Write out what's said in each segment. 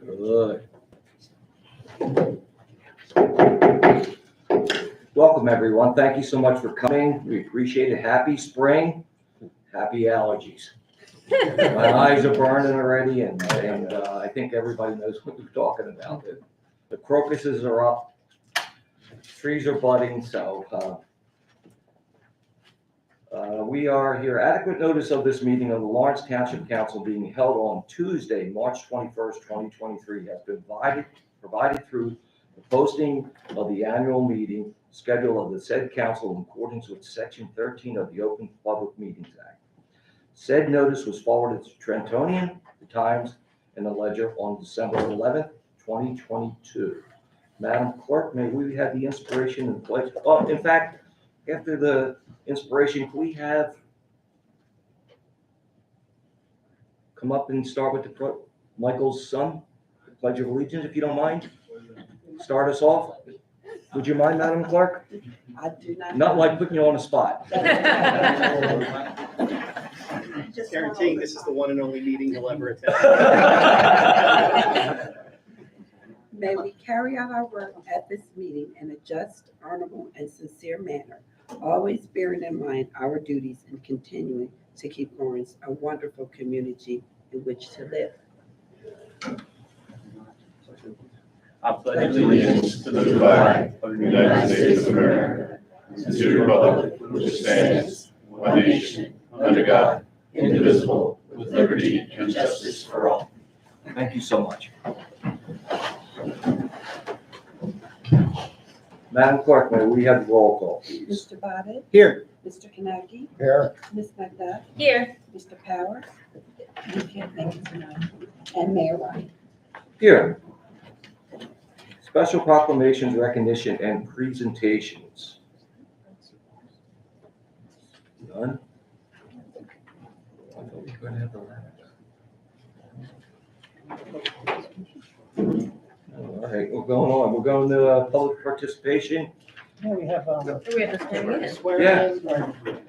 Good. Welcome, everyone. Thank you so much for coming. We appreciate it. Happy spring. Happy allergies. My eyes are burning already, and I think everybody knows what we're talking about. The crocuses are up, trees are budding, so we are here. Adequate notice of this meeting of the Lawrence Township Council being held on Tuesday, March 21st, 2023 has been provided through the posting of the annual meeting schedule of the said council in accordance with Section 13 of the Open Public Meetings Act. Said notice was forwarded to Trentonian, the Times, and the Ledger on December 11th, 2022. Madam Clerk, may we have the inspiration and pledge? Oh, in fact, after the inspiration, can we have come up and start with Michael's son, the Pledge of Allegiance, if you don't mind? Start us off. Would you mind, Madam Clerk? I do not. Not like putting you on the spot. Guaranteeing this is the one and only meeting you'll ever attend. May we carry out our work at this meeting in a just, honorable, and sincere manner, always bearing in mind our duties and continuing to keep Lawrence a wonderful community in which to live. I pledge allegiance to the flag of the United States of America and to the republic which stands, one nation, under God, indivisible, with liberty and justice for all. Thank you so much. Madam Clerk, may we have the roll call, please? Mr. Bobbitt? Here. Mr. Kaneki? Here. Ms. McDuff? Here. Mr. Powers? You can't make it tonight. And Mayor Ryan? Here. Special proclamations, recognition, and presentations. None? I thought we were going to have the last. All right, we're going on. We're going to public participation. Yeah, we have, We have this thing in. Yeah.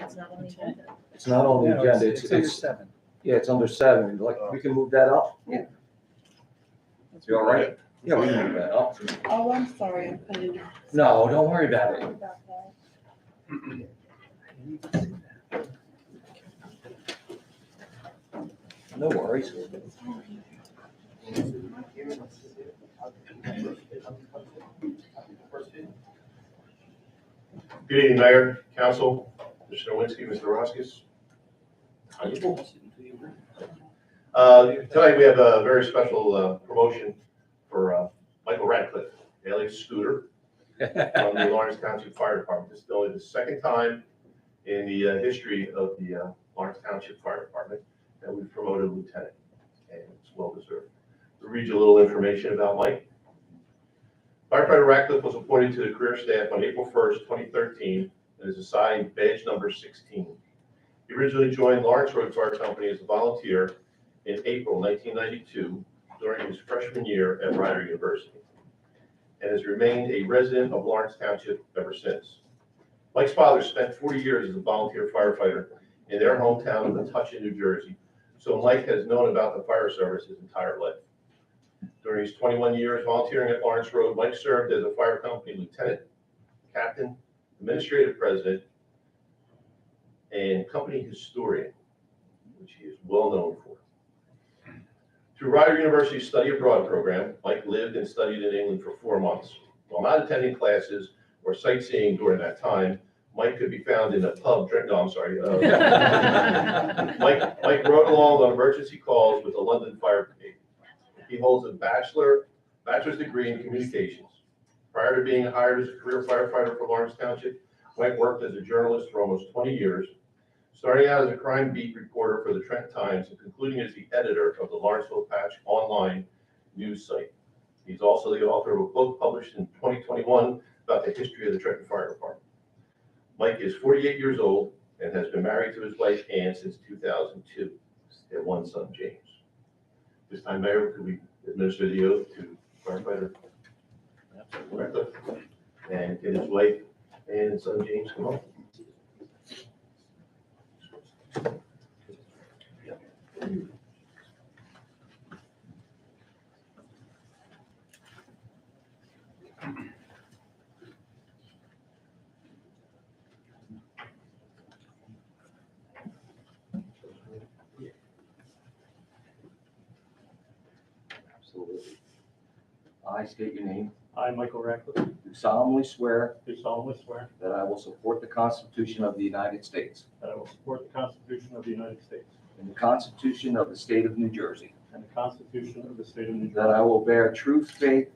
It's not on the agenda. It's not on the agenda. It's under It's 7. yeah, it's under 7. Like, we can move that up? Yeah. You all right? Yeah, we can move that up. Oh, I'm sorry, I'm putting it. No, don't worry about it. No worries. Good evening, Mayor, Council, Mr. Nowinski, Mr. Roskis. Tonight we have a very special promotion for Michael Radcliffe, alias Scooter, from the Lawrence Township Fire Department. This is only the second time in the history of the Lawrence Township Fire Department that we've promoted a lieutenant, and it's well deserved. To read you a little information about Mike. Firefighter Radcliffe was appointed to the career staff on April 1st, 2013, and is assigned badge number 16. He originally joined Lawrence Road Fire Company as a volunteer in April 1992 during his freshman year at Rider University, and has remained a resident of Lawrence Township ever since. Mike's father spent 40 years as a volunteer firefighter in their hometown of Metuchen, New Jersey, so Mike has known about the fire service his entire life. During his 21 years volunteering at Lawrence Road, Mike served as a fire company lieutenant, captain, administrative president, and company historian, which he is well known for. Through Rider University's study abroad program, Mike lived and studied in England for 4 months. While not attending classes or sightseeing during that time, Mike could be found in a pub drinking. No, I'm sorry. Mike rode along on emergency calls with the London Fire Brigade. He holds a bachelor's degree in communications. Prior to being hired as a career firefighter for Lawrence Township, Mike worked as a journalist for almost 20 years, starting out as a crime beat reporter for the Trent Times and concluding as the editor of the Lawrenceville Patch online news site. He's also the author of a book published in 2021 about the history of the Trenton Fire Department. Mike is 48 years old and has been married to his wife, Ann, since 2002. They have one son, James. This time, Mayor, could we administer the oath to firefighter Radcliffe and get his wife and son James come on. I state your name, I, Michael Radcliffe, do solemnly swear do solemnly swear that I will support the Constitution of the United States that I will support the Constitution of the United States and the Constitution of the State of New Jersey, and the Constitution of the State of New that I Jersey, will bear true faith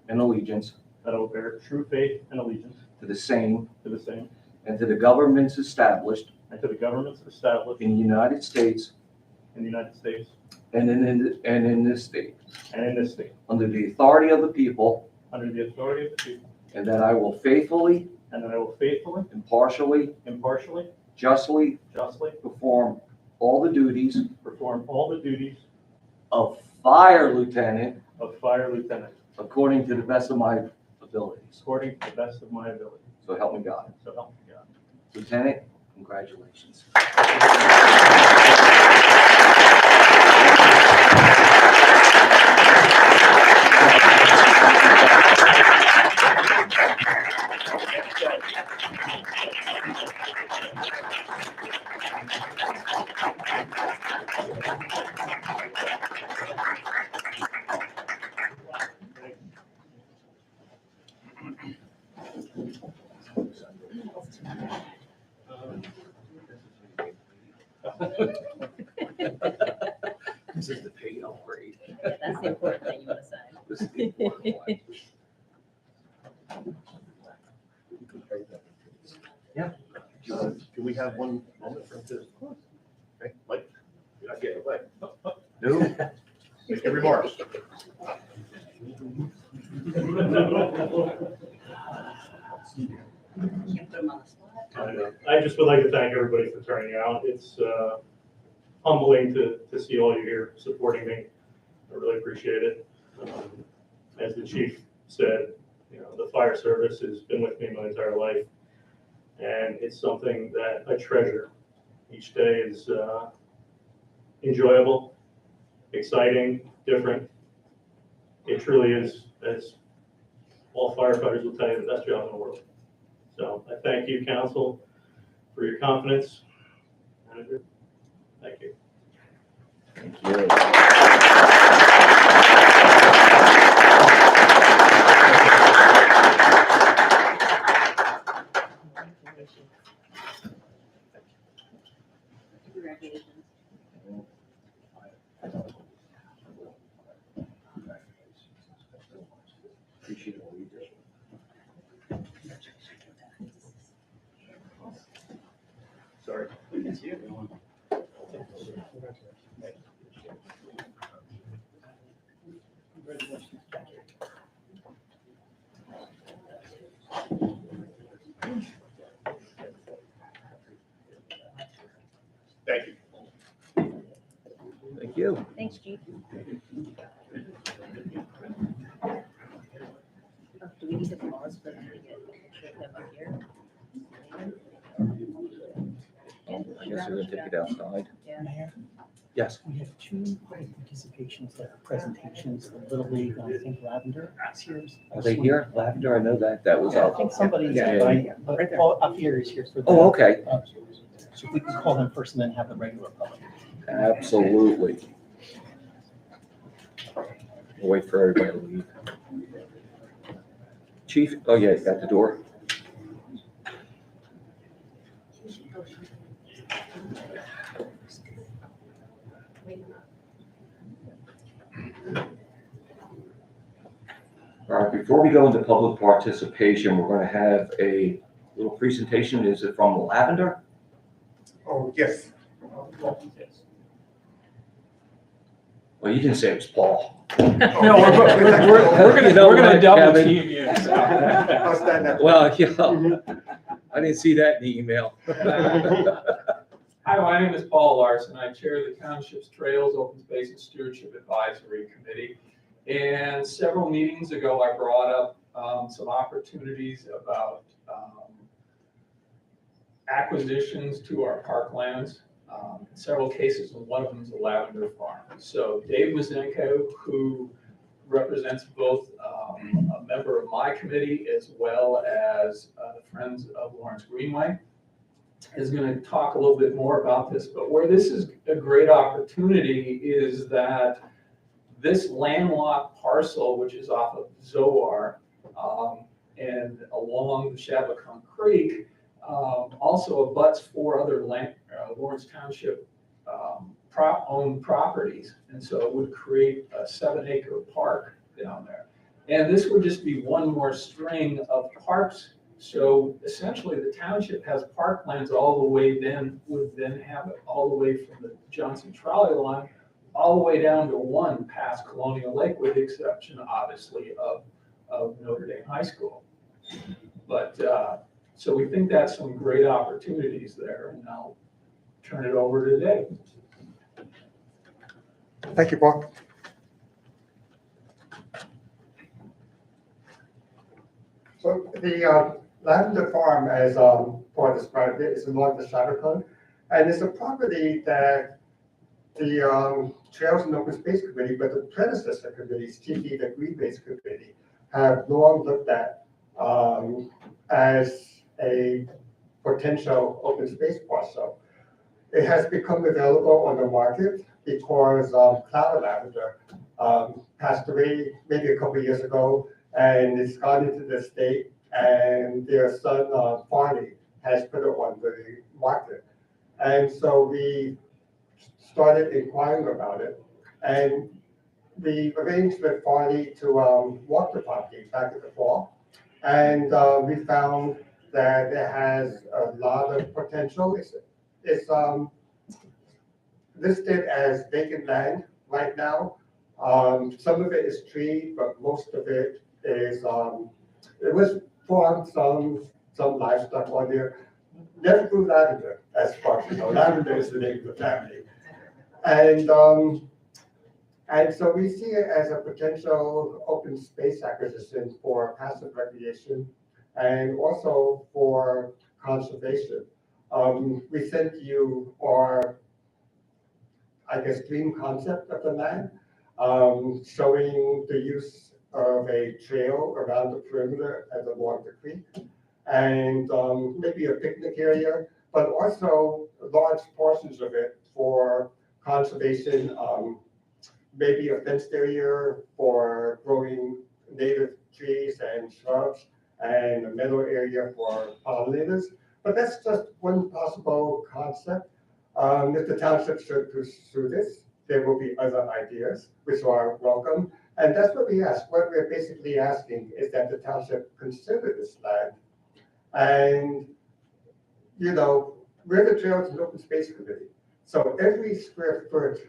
and allegiance that I will bear true faith and allegiance to the same to the same and to the governments established and to the governments established in the United States in the United States and in this state, and in this state, under the authority of the people, under the authority of the people, and that I will faithfully, and that I will faithfully, impartially, impartially, justly justly perform all the duties perform all the duties of fire lieutenant of fire lieutenant according to the best of my abilities. according to the best of my ability. So help me God. So help me God. Lieutenant, congratulations. This is the payoff grade. That's the important thing you want to say. This is the important one. Yeah. Do we have one moment for this? Okay, Mike, you're not getting away. No. Make your remarks. Can't put them on the spot. I just would like to thank everybody for turning out. It's humbling to see all you here supporting me. I really appreciate it. As the chief said, you know, the fire service has been with me my entire life, and it's something that I treasure. Each day is enjoyable, exciting, different. It truly is, as all firefighters will tell you, the best job in the world. So I thank you, council, for your confidence. Manager, thank you. Thank you. Congratulations. Appreciate all you do. Sorry. Thank you. Thank you. Thanks, Chief. Do we need to pause for them to get a picture of them up here? I guess we're gonna take it outside. Yeah. Mayor, Yes. we have two participations that are presentations, the Little League, I think Lavender is here. Are they here? Lavender, I know that was I up. think somebody's, Yeah, yeah, yeah. but Paul up here is here for the. Oh, okay. So if we can call them first and then have the regular public. Absolutely. We'll wait for everybody to leave. Chief, oh yeah, you got the door? All right, before we go into public participation, we're going to have a little presentation. Is it from Lavender? Oh, yes. Well, you didn't say it was Paul. No, we're gonna double team you. I'll stand up. Well, yeah, I didn't see that in the email. Hi, my name is Paul Larson. I chair the Township's Trails, Open Space and Stewardship Advisory Committee. And several meetings ago, I brought up some opportunities about acquisitions to our parklands. In several cases, and one of them is a lavender farm. So Dave Mazenko, who represents both a member of my committee as well as the Friends of Lawrence Greenway, is going to talk a little bit more about this. But where this is a great opportunity is that this landlocked parcel, which is off of Zoar, and along the Shabacon Creek, also abuts 4 other Lawrence Township owned properties. And so it would create a 7-acre park down there. And this would just be one more string of parks. So essentially the township has parklands all the way would then have it all the way from the Johnson trolley line, all the way down to 1 past Colonial Lake, with the exception, obviously, of Notre Dame High School. But, so we think that's some great opportunities there, and I'll turn it over to Dave. Thank you, Mark. So the Lavender Farm, as Paul described it, is along the Shabacon, and it's a property that the Trails and Open Space Committee, but the predecessor committees, chiefly the Green Base Committee, have long looked at as a potential open space parcel. It has become available on the market because Cloud Lavender passed away maybe a couple of years ago, and it's gone into the state, and their son, Barney, has put it on the market. And so we started inquiring about it, and we arranged with Barney to walk the property back in the fall. And we found that it has a lot of potential. It's listed as vacant land right now. Some of it is tree, but most of it is, it was farmed, some livestock on there. Never grew lavender, as far as you know. Lavender is the name of the family. And so we see it as a potential open space acquisition for passive recreation and also for conservation. We sent you our, I guess, dream concept of the land, showing the use of a trail around the perimeter and along the creek, and maybe a picnic area, but also large portions of it for conservation, maybe a fenced area for growing native trees and shrubs, and a meadow area for pollinators. But that's just one possible concept. If the township should pursue this, there will be other ideas which are welcome. And that's what we ask. What we're basically asking is that the township consider this land. And, you know, we're the Trails and Open Space Committee. So every square foot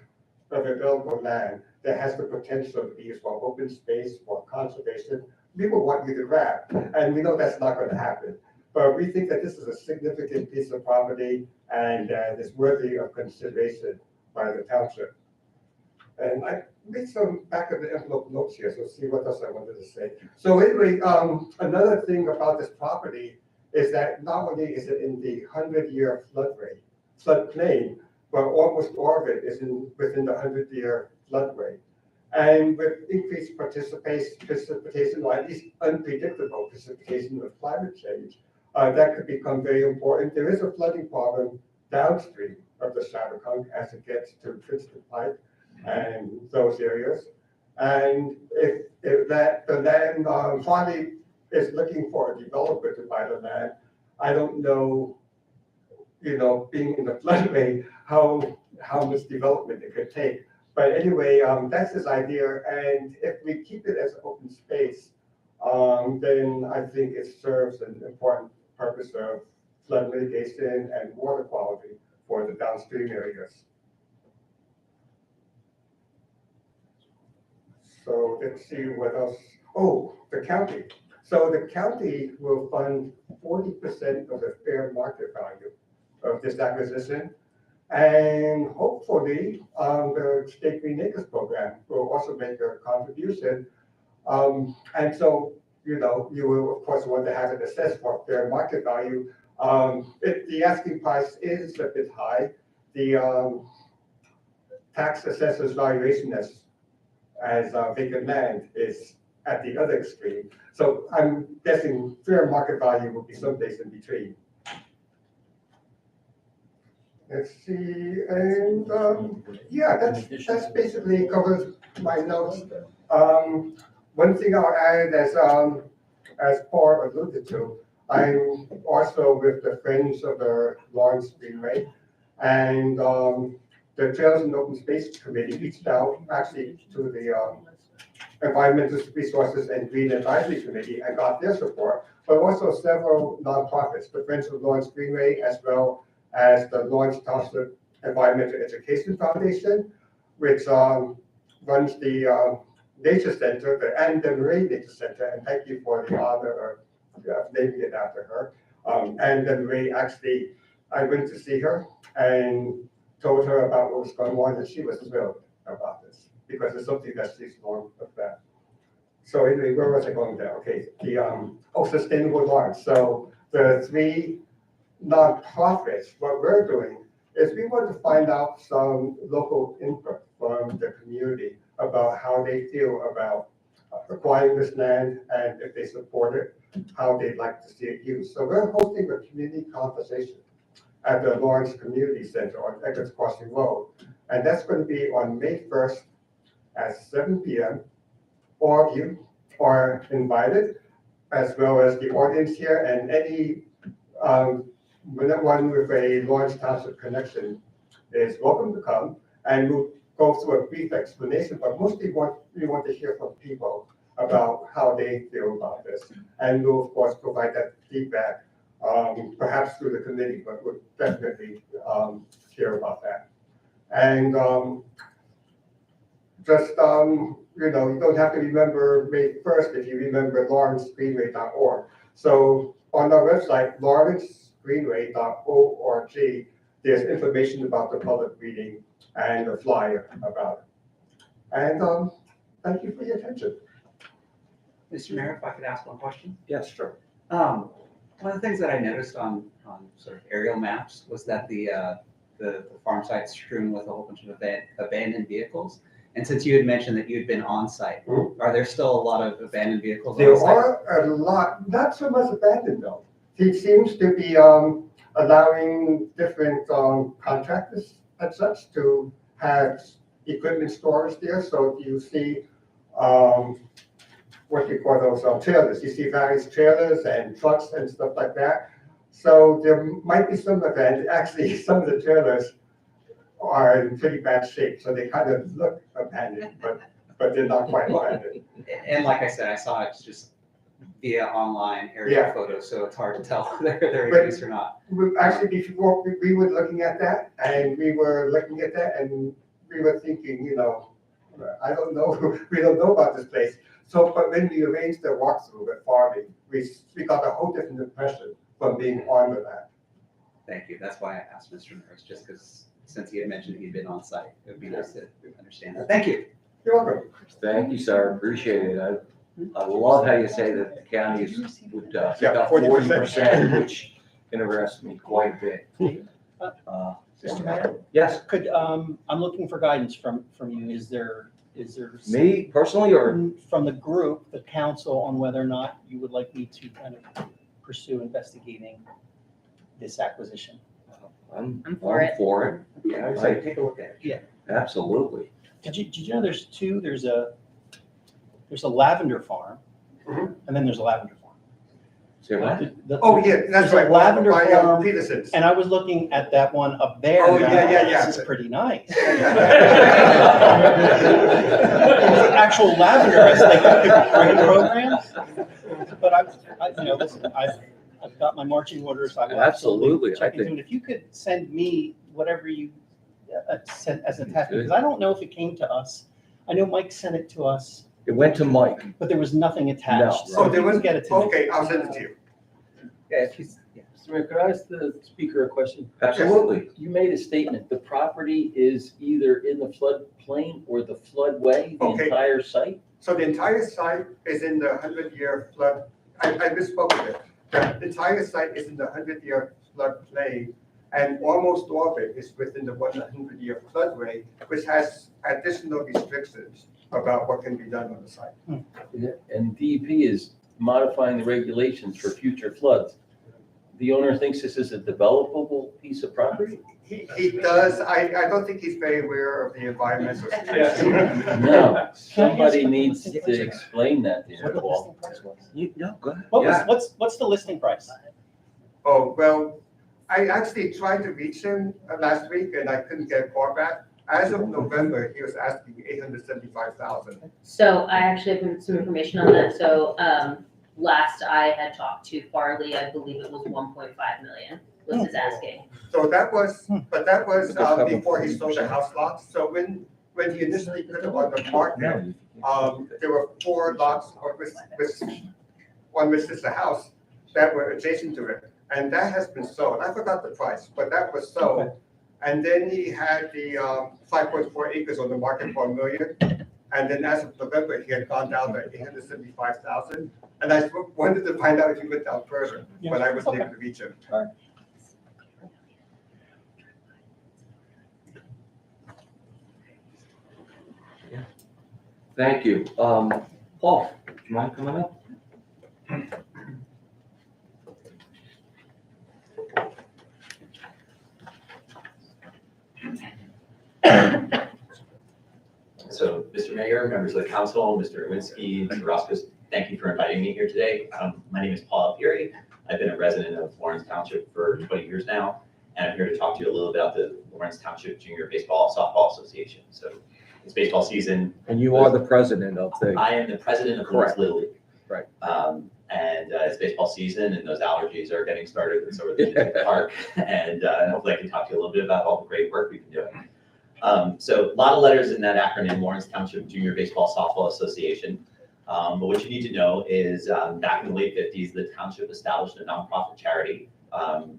of available land that has the potential to be used for open space, for conservation, we will want you to grab. And we know that's not going to happen. But we think that this is a significant piece of property and is worthy of consideration by the township. And I made some back of the envelope notes here, so see what else I wanted to say. So anyway, another thing about this property is that not only is it in the 100-year floodplain, but almost all of it is within the 100-year floodway. And with increased precipitation, or at least unpredictable precipitation of climate change, that could become very important. There is a flooding problem downstream of the Shabacon as it gets to Princeton Pike and those areas. And if the land finally is looking for a developer to buy the land, I don't know, you know, being in the floodway, how much development it could take. But anyway, that's his idea. And if we keep it as open space, then I think it serves an important purpose of flood mitigation and water quality for the downstream areas. So let's see what else. Oh, the county. So the county will fund 40% of the fair market value of this acquisition. And hopefully, the State Green Acres program will also make a contribution. And so, you know, you will, of course, want to have it assessed for fair market value. If the asking price is a bit high, the tax assessor's valuation as vacant land is at the other extreme. So I'm guessing fair market value will be someplace in between. let's see, and, yeah, that's basically covers my notes. One thing I'll add as Paul alluded to, I'm also with the Friends of the Lawrence Greenway. And, the Trails and Open Space Committee reached out actually to the, Environmental Resources and Green Advisory Committee and got their support, but also several nonprofits, the Friends of Lawrence Greenway, as well as the Lawrence Township Environmental Education Foundation, which runs the Nature Center, the Anne Demery Nature Center, and thank you for the honor of naming it after her. Anne Demery, actually, I went to see her and told her about what was going on, and she was thrilled about this because it's something that she's long of that. So anyway, where was I going there? Okay, the sustainable Lawrence. So the three nonprofits, what we're doing is we want to find out some local input from the community about how they feel about acquiring this land and if they support it, how they'd like to see it used. So we're hosting a community conversation at the Lawrence Community Center on Eckers Crossing Road. And that's going to be on May 1st at 7 p.m. All of you are invited, as well as the audience here and any one with a Lawrence Township connection is welcome to come, and we'll go through a brief explanation, but mostly we want to hear from people about how they feel about this. And we'll of course provide that feedback, perhaps through the committee, but we'll definitely hear about that. And you don't have to remember May 1st if you remember lawrencegreenway.org. So on our website, lawrencegreenway.org, there's information about the public meeting and a flyer about it. And thank you for your attention. Mr. Mayor, if I could ask one question? Yes, sure. One of the things that I noticed on sort of aerial maps was that the farm site's strewn with a whole bunch of abandoned vehicles. And since you had mentioned that you had been on site, are there still a lot of abandoned vehicles on There site? are a lot, not so much abandoned though. He seems to be allowing different contractors and such to have equipment storage there. So you see, what do you call those trailers? You see various trailers and trucks and stuff like that. So there might be some abandoned. Actually, some of the trailers are in pretty bad shape, so they kind of look abandoned, but they're not quite abandoned. And like I said, I saw it just via online aerial Yeah. photos, so it's hard to tell whether they're in use or not. Actually, before we were looking at that, and we were thinking, I don't know, we don't know about this place. So, but when we arranged the walkthrough at Farley, we got a whole different impression from being on with that. Thank you. That's why I asked Mr. Norris, just because since he had mentioned he'd been on site, it would be nice to understand that. Thank you. You're welcome. Thank you, sir. Appreciate it. I love how you say that the county would pick Yeah, up 40%, which interests me quite a bit. Mr. Mayor? Yes, Could, I'm looking for guidance from you. Is there? me personally, or From the group, the council, on whether or not you would like me to kind of pursue investigating this acquisition? I'm for it. for it. Yeah, I would say take a look at it. Absolutely. Did you know there's two? There's a lavender farm, Mhm. and then there's a lavender farm. Say what? Oh, yeah, that's There's a right. lavender by, farm, Peterson's. and I was looking at that one up there. Oh, and I'm yeah, like, yeah, yeah. This is pretty nice. It's Yeah. actual lavender as like green programs. But listen, I've got my marching orders. I will Absolutely, check I into think- it. If you could send me whatever you sent as a attachment, Good. because I don't know if it came to us. I know Mike sent it to us, It went to Mike. but there was nothing attached. No. So Oh, if there you can was, get it to me. okay, I'll send it to you. Yeah, if he's, yeah. Mr. Mayor, could I ask the speaker a question? Absolutely. You made a statement, the property is either in the floodplain or the floodway, the Okay. entire site? So the entire site is in the 100-year flood, I misspoke a bit. The entire site is in the 100-year floodplain, and almost all of it is within the 100-year floodway, which has additional restrictions about what can be done on the site. And DEP is modifying the regulations for future floods. The owner thinks this is a developable piece of property? He does, I don't think he's very aware of the environmental situation. No, somebody needs to explain that to him, Paul. No, go ahead. What's the listing price? Oh, well, I actually tried to reach him last week and I couldn't get a call back. As of November, he was asking 875,000. So I actually have some information on that. So, last I had talked to Farley, I believe it was 1.5 million was his asking. So that was, but that was before he sold the house lots. So when he initially put it on the market, there were 4 lots on which is the house that were adjacent to it. And that has been sold. I forgot the price, but that was sold. Okay. And then he had the 5.4 acres on the market for $1 million. And then as of November, he had gone down to 875,000. And I wanted to find out if he went down further, but I wasn't able to reach him. Thank you. Paul, do you mind coming up? So, Mr. Mayor, members of the council, Mr. Lewinsky, Mr. Roskus, thank you for inviting me here today. My name is Paul Alfieri. I've been a resident of Lawrence Township for 20 years now, and I'm here to talk to you a little about the Lawrence Township Junior Baseball Softball Association. So, it's baseball season. And you are the president of the. I am the president of Lawrence Little League. Right. And it's baseball season, and those allergies are getting started, and so are the kids at the park. And hopefully I can talk to you a little bit about all the great work we've been doing. So a lot of letters in that acronym, Lawrence Township Junior Baseball Softball Association. But what you need to know is back in the late 50s, the township established a nonprofit charity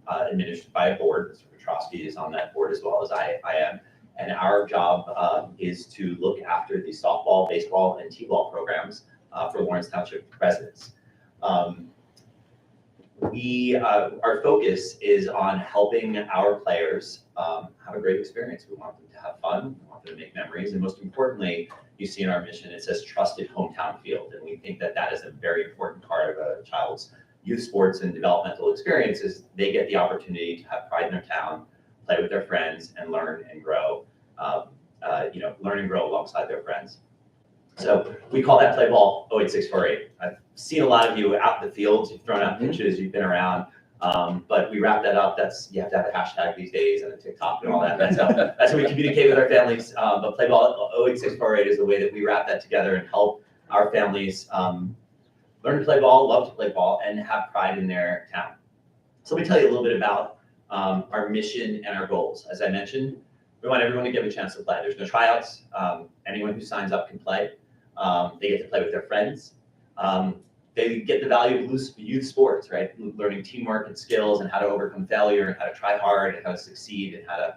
administered by a board. Mr. Petrosky is on that board as well as I am. And our job is to look after the softball, baseball, and t-ball programs for Lawrence Township residents. Our focus is on helping our players have a great experience. We want them to have fun, we want them to make memories, and most importantly, you see in our mission, it says trusted hometown field. And we think that that is a very important part of a child's youth sports and developmental experiences. They get the opportunity to have pride in their town, play with their friends, and learn and grow, learn and grow alongside their friends. So we call that play ball 08648. I've seen a lot of you out in the fields, you've thrown out pitches, you've been around, but we wrap that up. You have to have a hashtag these days and a TikTok and all that. That's how we communicate with our families. But play ball 08648 is the way that we wrap that together and help our families learn to play ball, love to play ball, and have pride in their town. So let me tell you a little bit about our mission and our goals. As I mentioned, we want everyone to get a chance to play. There's no tryouts. Anyone who signs up can play. They get to play with their friends. They get the value of youth sports, right? Learning teamwork and skills and how to overcome failure and how to try hard and how to succeed and how to,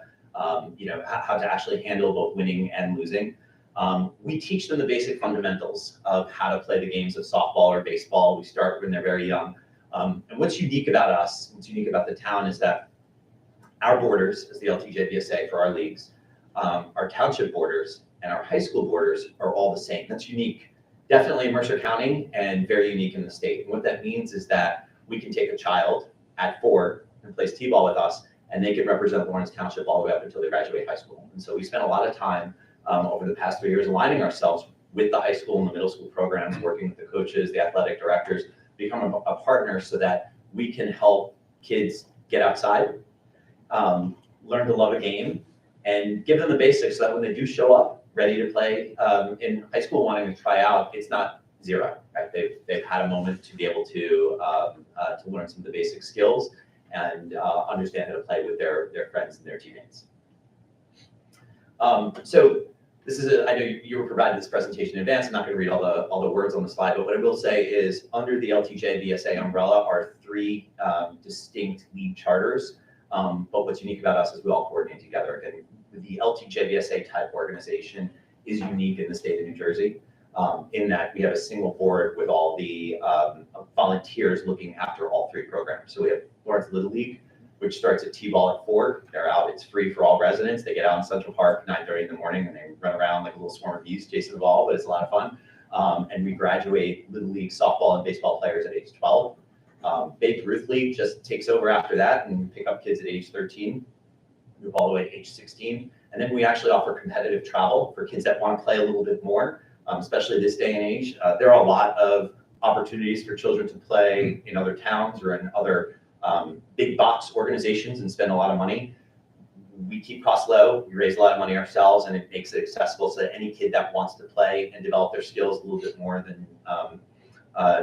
how to actually handle both winning and losing. We teach them the basic fundamentals of how to play the games of softball or baseball. We start when they're very young. And what's unique about us, what's unique about the town is that our borders, as the LTJBSA for our leagues, our township borders and our high school borders are all the same. That's unique, definitely in Mercer County and very unique in the state. And what that means is that we can take a child at 4 and play t-ball with us, and they can represent Lawrence Township all the way up until they graduate high school. And so we spent a lot of time over the past 3 years aligning ourselves with the high school and the middle school programs, working with the coaches, the athletic directors, become a partner so that we can help kids get outside, learn to love a game, and give them the basics so that when they do show up ready to play in high school wanting to try out, it's not zero, right? They've had a moment to be able to learn some of the basic skills and understand how to play with their friends and their teammates. So this is I know you were provided this presentation in advance. I'm not going to read all the words on the slide, but what I will say is under the LTJ-BSA umbrella are 3 distinct league charters. But what's unique about us is we all coordinate together. Again, the LTJBSA type organization is unique in the state of New Jersey in that we have a single board with all the volunteers looking after all 3 programs. So we have Lawrence Little League, which starts at t-ball at 4. They're out. It's free for all residents. They get out in Central Park 9:30 in the morning and they run around like a little swarm of bees chasing the ball, but it's a lot of fun. And we graduate Little League softball and baseball players at age 12. Babe Ruth League just takes over after that and pick up kids at age 13. move all the way to age 16. And then we actually offer competitive travel for kids that want to play a little bit more, especially this day and age. There are a lot of opportunities for children to play in other towns or in other big box organizations and spend a lot of money. We keep costs low, we raise a lot of money ourselves, and it makes it accessible so that any kid that wants to play and develop their skills a little bit more than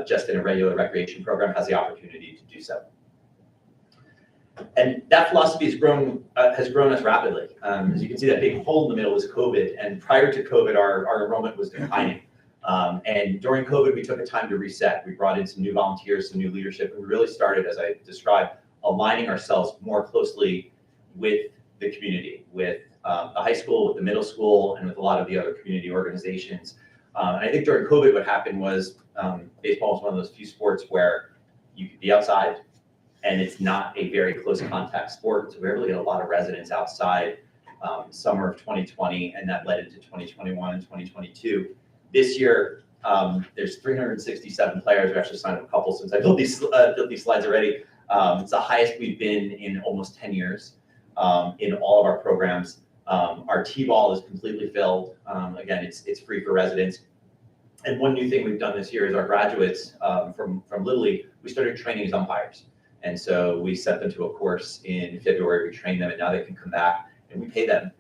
just in a regular recreation program has the opportunity to do so. And that philosophy has grown us rapidly. As you can see, that big hole in the middle was COVID, and prior to COVID, our enrollment was declining. And during COVID, we took a time to reset. We brought in some new volunteers, some new leadership, and we really started, as I described, aligning ourselves more closely with the community, with the high school, with the middle school, and with a lot of the other community organizations. And I think during COVID, what happened was baseball was one of those few sports where you could be outside, and it's not a very close contact sport. So we were able to get a lot of residents outside summer of 2020, and that led into 2021 and 2022. This year, there's 367 players. We actually signed up a couple since I built these slides already. It's the highest we've been in almost 10 years in all of our programs. Our T-ball is completely filled. Again, it's free for residents. And one new thing we've done this year is our graduates from Little League, we started training as umpires. And so we sent them to a course in February, we trained them, and now they can come back, and we pay them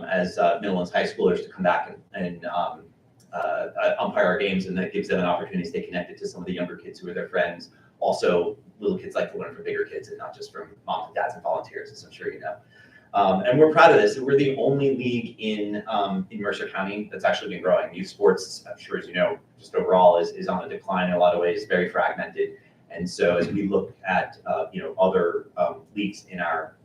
as middle and high schoolers to come back and umpire our games, and that gives them an opportunity to stay connected to some of the younger kids who are their friends. Also, little kids like to learn from bigger kids and not just from moms and dads and volunteers, as I'm sure you know. And we're proud of this. We're the only league in Mercer County that's actually been growing. Youth sports, I'm sure as you know, just overall is on a decline in a lot of ways, very fragmented. And so as we look at other leagues in our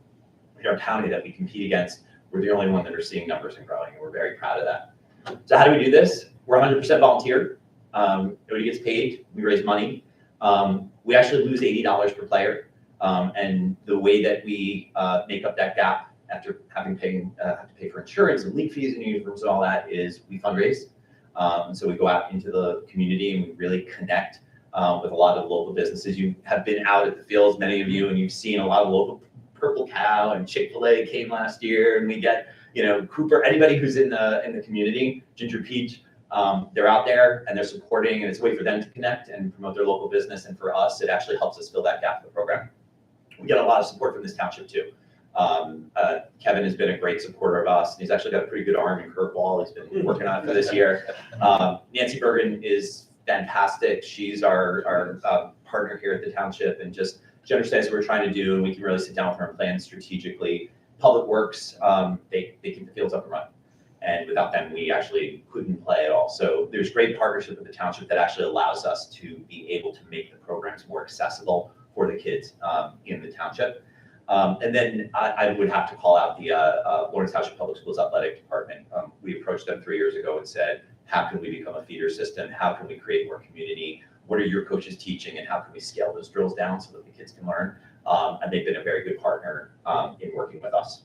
county that we compete against, we're the only one that are seeing numbers and growing, and we're very proud of that. So how do we do this? We're 100% volunteer. Nobody gets paid. We raise money. We actually lose $80 per player. And the way that we make up that gap after having to pay for insurance and league fees and uniforms and all that is we fundraise. And so we go out into the community and we really connect with a lot of local businesses. You have been out at the fields, many of you, and you've seen a lot of local Purple Cow and Chick-fil-A came last year, and we get, Cooper, anybody who's in the community, Ginger Peach, they're out there and they're supporting, and it's a way for them to connect and promote their local business. And for us, it actually helps us fill that gap in the program. We get a lot of support from this township too. Kevin has been a great supporter of us, and he's actually got a pretty good arm in curveball. He's been working on it for this year. Nancy Bergen is fantastic. She's our partner here at the township, and she understands what we're trying to do, and we can really sit down with her and plan strategically. Public Works, they keep the fields up and running, and without them, we actually couldn't play at all. So there's great partnership with the township that actually allows us to be able to make the programs more accessible for the kids in the township. And then I would have to call out the Lawrence Township Public Schools Athletic Department. We approached them 3 years ago and said, how can we become a feeder system? How can we create more community? What are your coaches teaching, and how can we scale those drills down so that the kids can learn? And they've been a very good partner in working with us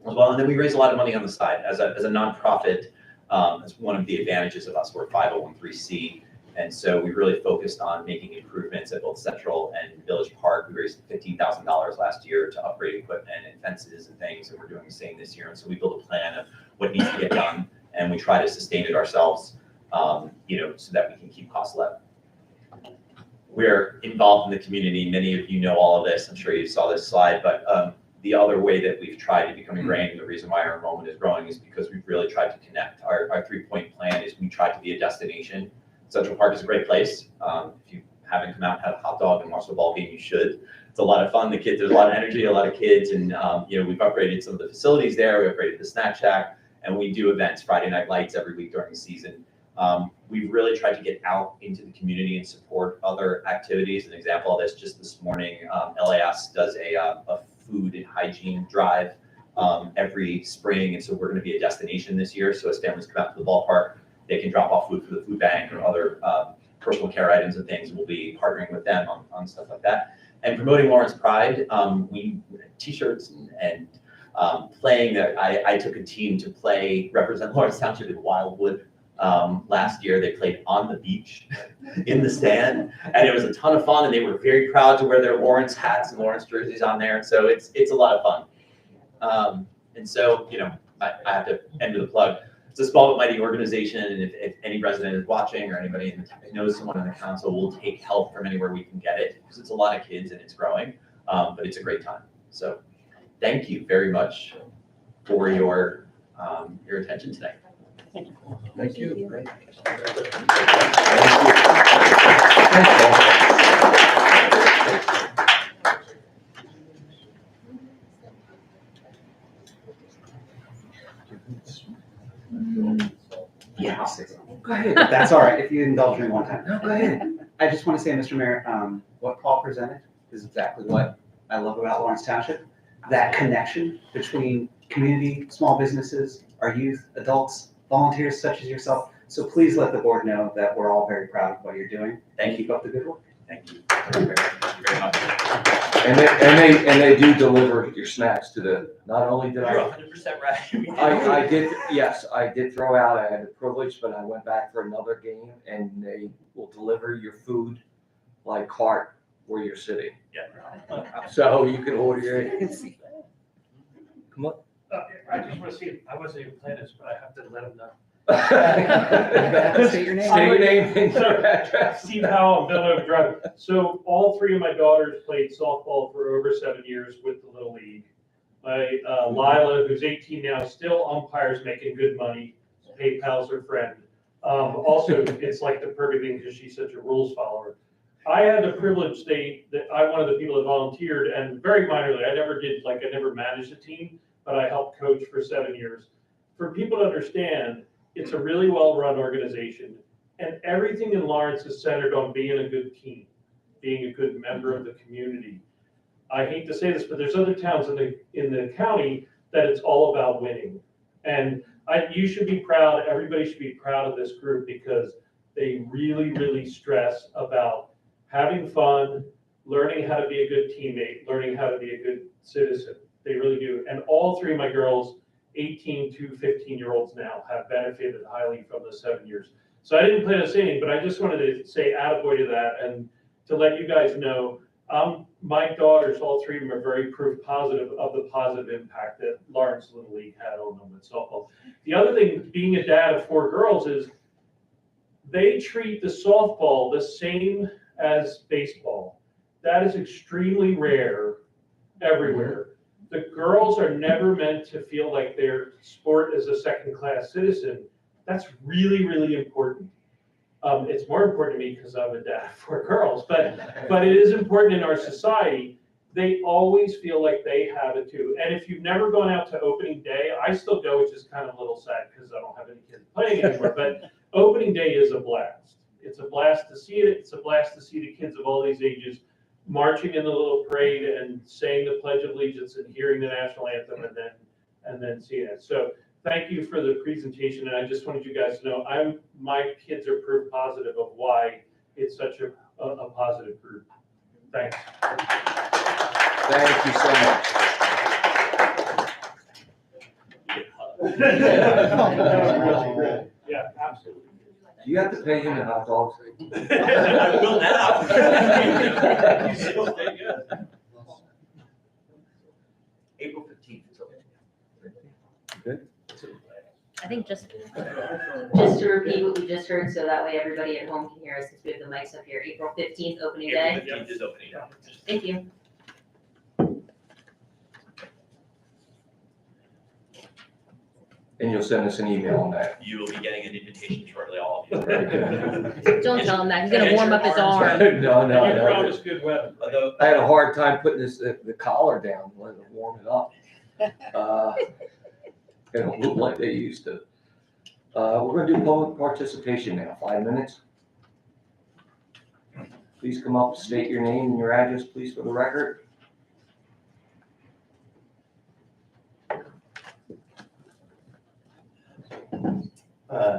as well. And then we raise a lot of money on the side as a nonprofit. That's one of the advantages of us. We're 501(c), and so we really focused on making improvements at both Central and Village Park. We raised $15,000 last year to upgrade equipment and fences and things, and we're doing the same this year. And so we built a plan of what needs to get done, and we try to sustain it ourselves, so that we can keep costs low. We're involved in the community. Many of you know all of this. I'm sure you saw this slide, but the other way that we've tried to become ingrained, and the reason why our enrollment is growing, is because we've really tried to connect. Our 3-point plan is we try to be a destination. Central Park is a great place. If you haven't come out and had a hot dog and watched the ball game, you should. It's a lot of fun. The kids, there's a lot of energy, a lot of kids, and we've upgraded some of the facilities there. We upgraded the snack shack, and we do events, Friday Night Lights every week during the season. We've really tried to get out into the community and support other activities. An example of this, just this morning, LAS does a food and hygiene drive every spring, and so we're going to be a destination this year. So as families come out to the ballpark, they can drop off food for the food bank or other personal care items and things. We'll be partnering with them on stuff like that. And promoting Lawrence Pride, we t-shirts and playing that. I took a team to represent Lawrence Township in Wildwood. Last year they played on the beach in the stand, and it was a ton of fun, and they were very proud to wear their Lawrence hats and Lawrence jerseys on there. So it's a lot of fun. And so, I have to end with a plug. It's a small but mighty organization, and if any resident is watching or anybody knows someone in the council, we'll take help from anywhere we can get it, because it's a lot of kids and it's growing, but it's a great time. So thank you very much for your attention today. Thank you. Yeah. Go ahead. That's all right, if you indulge me one time. No, go ahead. I just want to say, Mr. Mayor, what Paul presented is exactly what I love about Lawrence Township. That connection between community, small businesses, our youth, adults, volunteers such as yourself. So please let the board know that we're all very proud of what you're doing. Thank you. Keep up the good work. Thank you. Thank you very much. And they do deliver your snacks to the, not only did You're I, 100% right. I did, yes, I did throw out, I had the privilege, but I went back for another game and they will deliver your food like cart where you're sitting. Yeah. So you can order it. Come on. I just want to see, I wasn't even planning this, but I have to let them know. State your name. Say your name and your address. Steve Howell, Villanova Drive. So all three of my daughters played softball for over 7 years with the Little League. My Lila, who's 18 now, still umpires, making good money. PayPal's her friend. Also, it's like the perfect thing because she's such a rules follower. I had the privilege that I'm one of the people that volunteered, and very minorly. I never managed a team, but I helped coach for 7 years. For people to understand, it's a really well-run organization, and everything in Lawrence is centered on being a good team, being a good member of the community. I hate to say this, but there's other towns in the county that it's all about winning. And you should be proud, everybody should be proud of this group because they really, really stress about having fun, learning how to be a good teammate, learning how to be a good citizen. They really do. And all three of my girls, 18 to 15-year-olds now, have benefited highly from the 7 years. So I didn't plan on saying, but I just wanted to say attaboy to that and to let you guys know, my daughters, all three of them, are very proof positive of the positive impact that Lawrence Little League had on them with softball. The other thing, being a dad of 4 girls, is they treat the softball the same as baseball. That is extremely rare everywhere. The girls are never meant to feel like their sport is a second-class citizen. That's really, really important. It's more important to me because I'm a dad of 4 girls, but it is important in our society. They always feel like they have it too. And if you've never gone out to opening day, I still go, which is kind of a little sad because I don't have any kids playing anymore, but opening day is a blast. It's a blast to see it. It's a blast to see the kids of all these ages marching in the little parade and saying the Pledge of Allegiance and hearing the national anthem and then seeing it. So thank you for the presentation. And I just wanted you guys to know my kids are proof positive of why it's such a positive group. Thanks. Thank you so much. Yeah, absolutely. Do you have to pay him in hot dogs? I will now. April 15th. is okay. Good. I think just to repeat what we just heard, so that way everybody at home can hear us, since we have the mics up here. April 15th, opening day. April 15th is opening day. Thank you. And you'll send us an email on that. You will be getting an invitation shortly, all of you. Very good. Don't tell him that, he's gonna warm up his arm. No, You no. promised good weather. Although, I had a hard time putting the collar down, letting it warm it up. They don't look like they used to. We're gonna do public participation now, 5 minutes. Please come up, state your name and your address, please, for the record.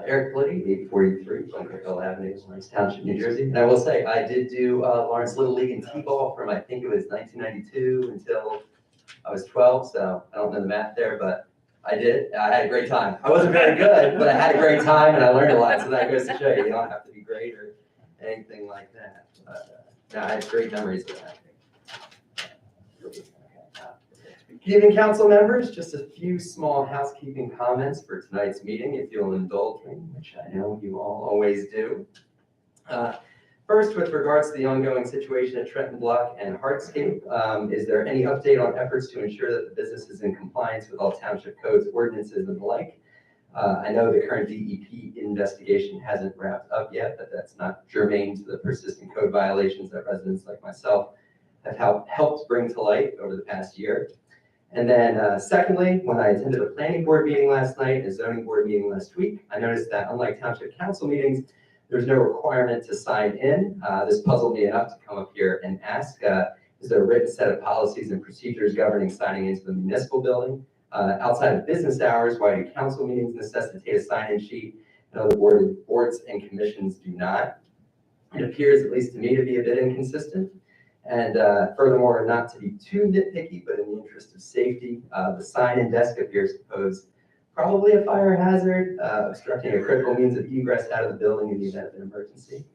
Eric Blitty, 843 Bunkerhill Avenue, Lawrence Township, New Jersey. And I will say, I did do Lawrence Little League and T-ball from, I think it was 1992 until I was 12, so I don't know the math there, but I did it. I had a great time. I wasn't very good, but I had a great time and I learned a lot, so that goes to show you, you don't have to be great or anything like that. But, no, I had great memories of that. Good evening, council members. Just a few small housekeeping comments for tonight's meeting, if you'll indulge me, which I know you all always do. First, with regards to the ongoing situation at Trenton Block and Hardscape, is there any update on efforts to ensure that the business is in compliance with all township codes, ordinances, and the like? I know the current DEP investigation hasn't wrapped up yet, but that's not germane to the persistent code violations that residents like myself have helped bring to light over the past year. And then secondly, when I attended a planning board meeting last night, a zoning board meeting last week, I noticed that unlike township council meetings, there's no requirement to sign in. This puzzled me enough to come up here and ask, is there a written set of policies and procedures governing signing into the municipal building? Outside of business hours, why do council meetings necessitate a sign-in sheet and other boards and commissions do not? It appears, at least to me, to be a bit inconsistent. And furthermore, not to be too nitpicky, but in the interest of safety, the sign-in desk appears to pose probably a fire hazard, obstructing a critical means of egress out of the building in the event of an emergency.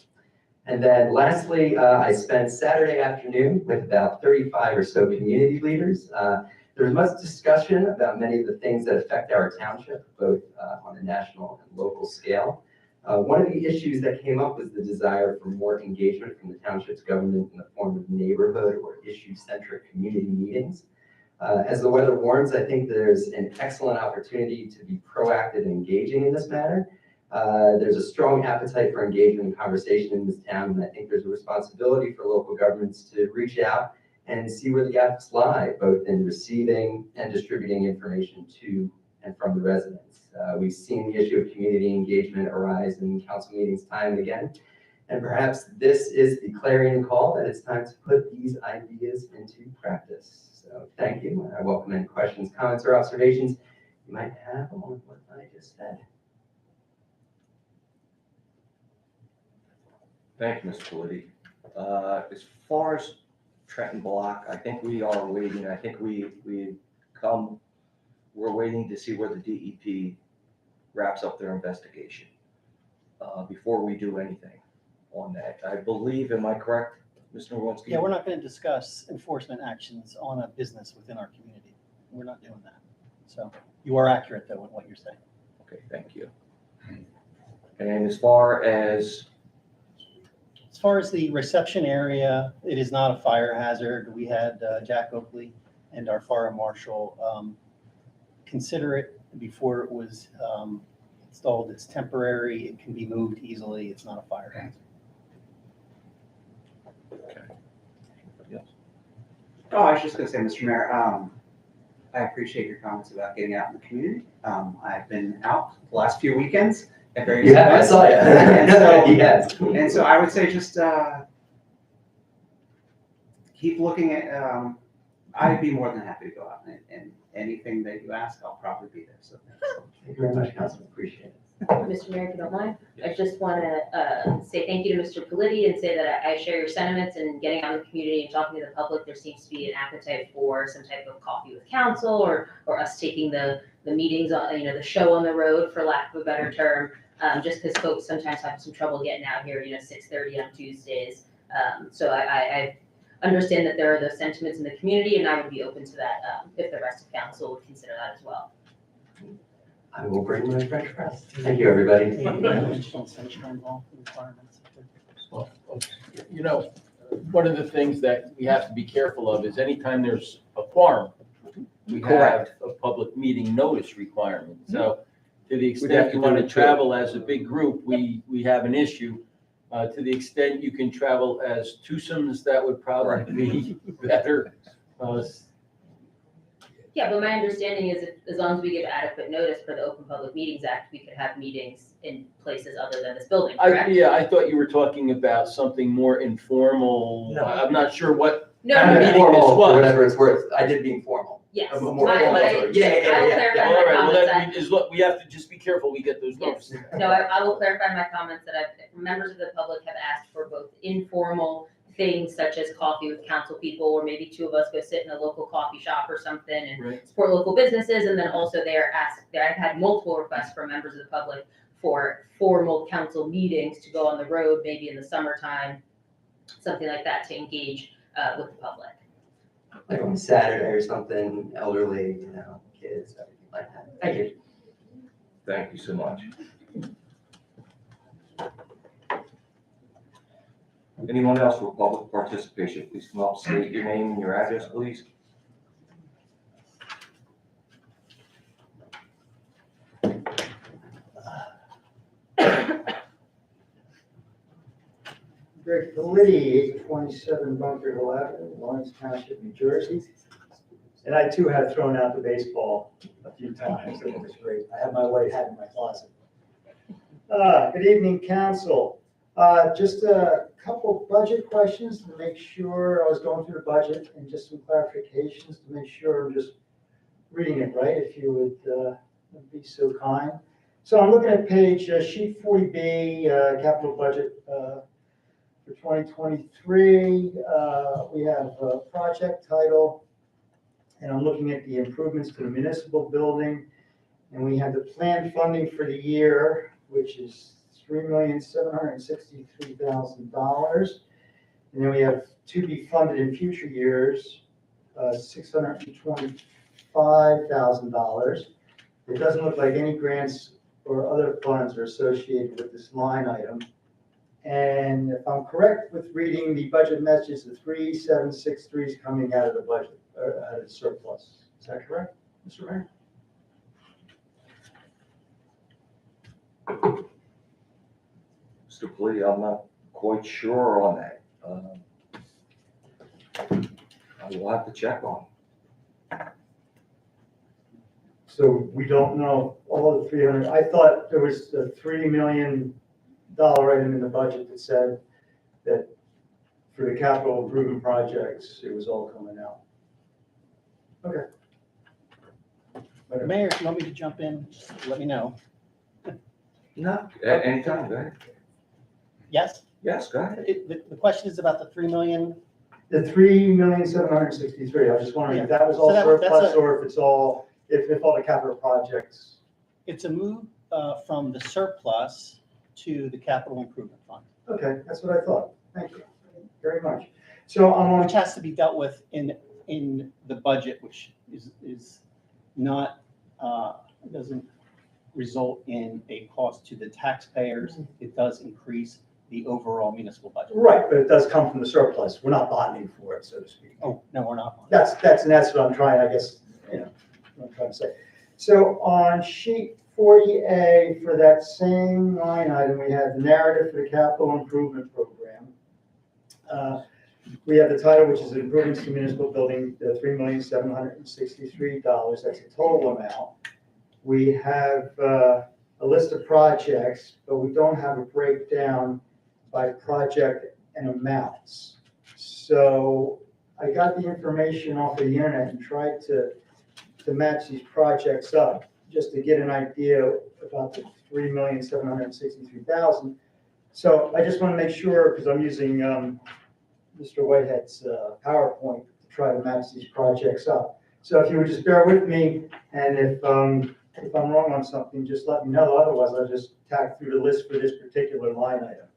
And then lastly, I spent Saturday afternoon with about 35 or so community leaders. There was much discussion about many of the things that affect our township, both on a national and local scale. One of the issues that came up was the desire for more engagement from the township's government in the form of neighborhood or issue-centric community meetings. As the weather warms, I think there's an excellent opportunity to be proactive and engaging in this matter. There's a strong appetite for engagement and conversation in this town, and I think there's a responsibility for local governments to reach out and see where the gaps lie, both in receiving and distributing information to and from the residents. We've seen the issue of community engagement arise in council meetings time and again, and perhaps this is the clarion call that it's time to put these ideas into practice. So thank you. I welcome any questions, comments, or observations you might have on what I just said. Thank you, Mr. Politi. As far as Trenton Block, I think we are waiting. I think we're waiting to see where the DEP wraps up their investigation before we do anything on that. I believe, am I correct, Mr. Nowinski? Yeah, we're not going to discuss enforcement actions on a business within our community. We're not doing that. So you are accurate, though, in what you're saying. Okay, thank you. And as far as the reception area, it is not a fire hazard. We had Jack Oakley and our fire marshal consider it before it was installed. It's temporary. It can be moved easily. It's not a fire hazard. okay. Anybody else? Oh, I was just going to say, Mr. Mayor, I appreciate your comments about getting out in the community. I've been out the last few weekends at various Yeah, I events. saw you. And so, Yes. And so I would say just keep looking at, I'd be more than happy to go out and anything that you ask, I'll probably be there. So Thank you very much, Councilman. Appreciate it. Mr. Mayor, if you don't mind, I just want to say thank you to Mr. Politi and say that I share your sentiments in getting out in the community and talking to the public. There seems to be an appetite for some type of coffee with council or us taking the meetings on, the show on the road, for lack of a better term, just because folks sometimes have some trouble getting out here, 6:30 on Tuesdays. So I understand that there are those sentiments in the community, and I would be open to that if the rest of council would consider that as well. I will bring my French press. Thank you, everybody. Well, one of the things that we have to be careful of is anytime there's a quorum, we have Correct. a public meeting notice requirement. So to the have extent to you do want it to too. travel as a big group, we have an issue. To the extent you can travel as twosomes, that would probably be better. Yeah, but my understanding is if, as long as we give adequate notice for the Open Public Meetings Act, we could have meetings in places other than this building, correct? I thought you were talking about something more informal. No. I'm not sure what No, kind no, of no. meeting this Formal, for was. whatever it's worth. I did being formal. Yes. More I- formal, I- sort of. Yeah. I will clarify All my right, well, comments that is what, we have to just be careful we get those Yes. notices. No, I will clarify my comments that members of the public have asked for both informal things such as coffee with council people, or maybe two of us go sit in a local coffee shop or something and Right. support local businesses. And then also I've had multiple requests from members of the public for formal council meetings to go on the road, maybe in the summertime, something like that, to engage with the public. like on Saturday or something, elderly, kids, everything like that. Thank you. Thank you so much. Anyone else for public participation? Please come up, state your name and your address, please. Greg Politi, 827 Bunker Avenue, Lawrence Township, New Jersey. And I too have thrown out the baseball a few times. It was great. I have my white hat in my closet. Good evening, council. Just a couple budget questions to make sure I was going through the budget and just some clarifications to make sure I'm just reading it right, if you would be so kind. So I'm looking at page sheet 40B, capital budget for 2023. We have a project title, and I'm looking at the improvements to the municipal building, and we have the planned funding for the year, which is $3,763,000. And then we have to be funded in future years, $625,000. It doesn't look like any grants or other funds are associated with this line item. And if I'm correct with reading the budget message, the 3763 is coming out of the budget, out of the surplus. Is that correct, Mr. Mayor? Mr. Politi, I'm not quite sure on that. I will have to check on. So we don't know all the 300. I thought there was a $3 million item in the budget that said that for the capital improvement projects, it was all coming out. Okay. Mayor, if you want me to jump in, just let me know. No, anytime, go ahead. Yes? Yes, go ahead. The question is about the 3 million. The $3,763,000. I was just wondering if that was all So that's surplus or if it's all, if all the capital projects. It's a move from the surplus to the capital improvement fund. Okay, that's what I thought. Thank you very much. So I'm on. Which has to be dealt with in the budget, which is not, doesn't result in a cost to the taxpayers. It does increase the overall municipal budget. Right, but it does come from the surplus. We're not bonding for it, so to speak. Oh, no, we're not. That's what I'm trying, I guess, what I'm trying to say. So on sheet 40A, for that same line item, we have the narrative for the capital improvement program. We have the title, which is improvements to municipal building, $3,763. That's the total amount. We have a list of projects, but we don't have a breakdown by project and amounts. So I got the information off of the internet and tried to match these projects up just to get an idea about the $3,763,000. So I just want to make sure, because I'm using Mr. Whitehead's PowerPoint to try to match these projects up. So if you would just bear with me, and if I'm wrong on something, just let me know. Otherwise, I'll just tack through the list for this particular line item.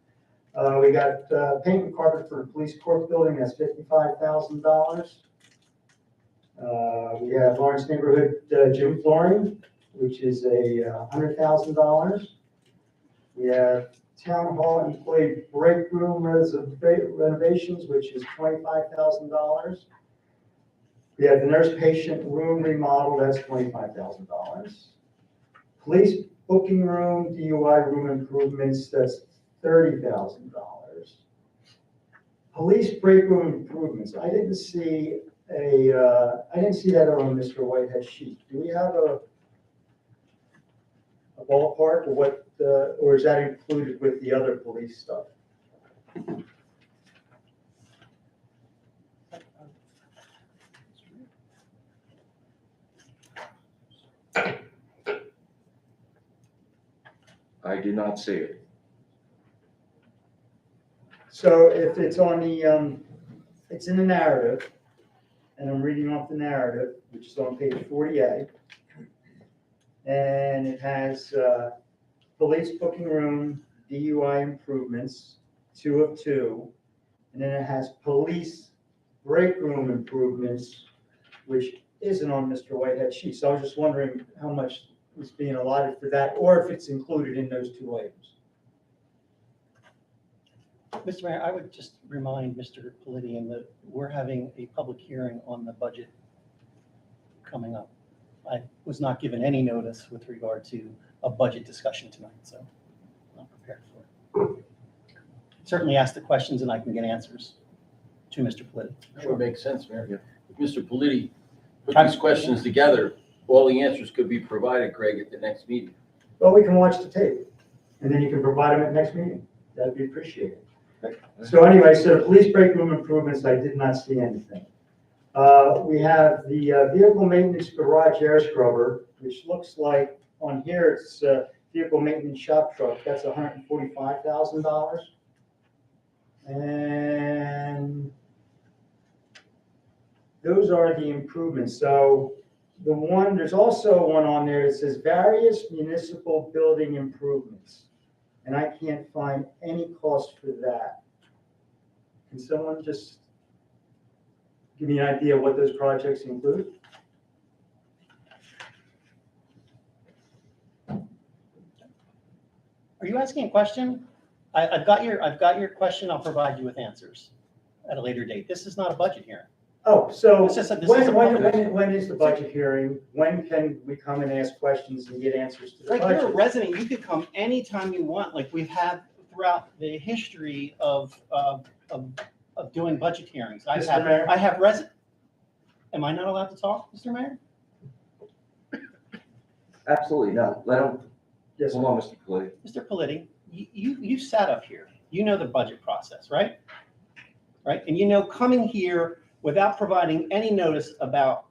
We got paint and carpet for the police court building, that's $55,000. We have Lawrence neighborhood gym flooring, which is $100,000. We have town hall employee break room renovations, which is $25,000. We have the nurse patient room remodel, that's $25,000. Police booking room, DUI room improvements, that's $30,000. Police break room improvements, I didn't see that on Mr. Whitehead's sheet. Do we have a ballpark, or what, or is that included with the other police stuff? I do not see it. So if it's on the, it's in the narrative, and I'm reading off the narrative, which is on page 40A. And it has police booking room, DUI improvements, 2 of 2. And then it has police break room improvements, which isn't on Mr. Whitehead's sheet. So I was just wondering how much was being allotted for that, or if it's included in those two items. Mr. Mayor, I would just remind Mr. Palladian that we're having a public hearing on the budget coming up. I was not given any notice with regard to a budget discussion tonight, so I'm not prepared for it. Certainly ask the questions and I can get answers to Mr. Palladian. That would make sense, Mayor. If Mr. Politi put these questions together, all the answers could be provided, Greg, at the next meeting. Well, we can watch the tape, and then you can provide them at next meeting. That'd be appreciated. So anyway, so the police break room improvements, I did not see anything. We have the vehicle maintenance garage air scrubber, which looks like on here, it's vehicle maintenance shop truck, that's $145,000. And those are the improvements. So there's also one on there that says various municipal building improvements. And I can't find any cost for that. Can someone just give me an idea of what those projects include? Are you asking a question? I've got your question. I'll provide you with answers at a later date. This is not a budget hearing. Oh, so This is a when is the budget hearing? When can we come and ask questions and get answers to the Like, you're a budget? resident, you could come anytime you want, like we've had throughout the history of doing budget hearings. Mr. Mayor? I have resident. Am I not allowed to talk, Mr. Mayor? Absolutely not. Let him, Yes, hold on, Mr. Politi. Mr. Politi, you sat up here. You know the budget process, right? Right? And you know, coming here without providing any notice about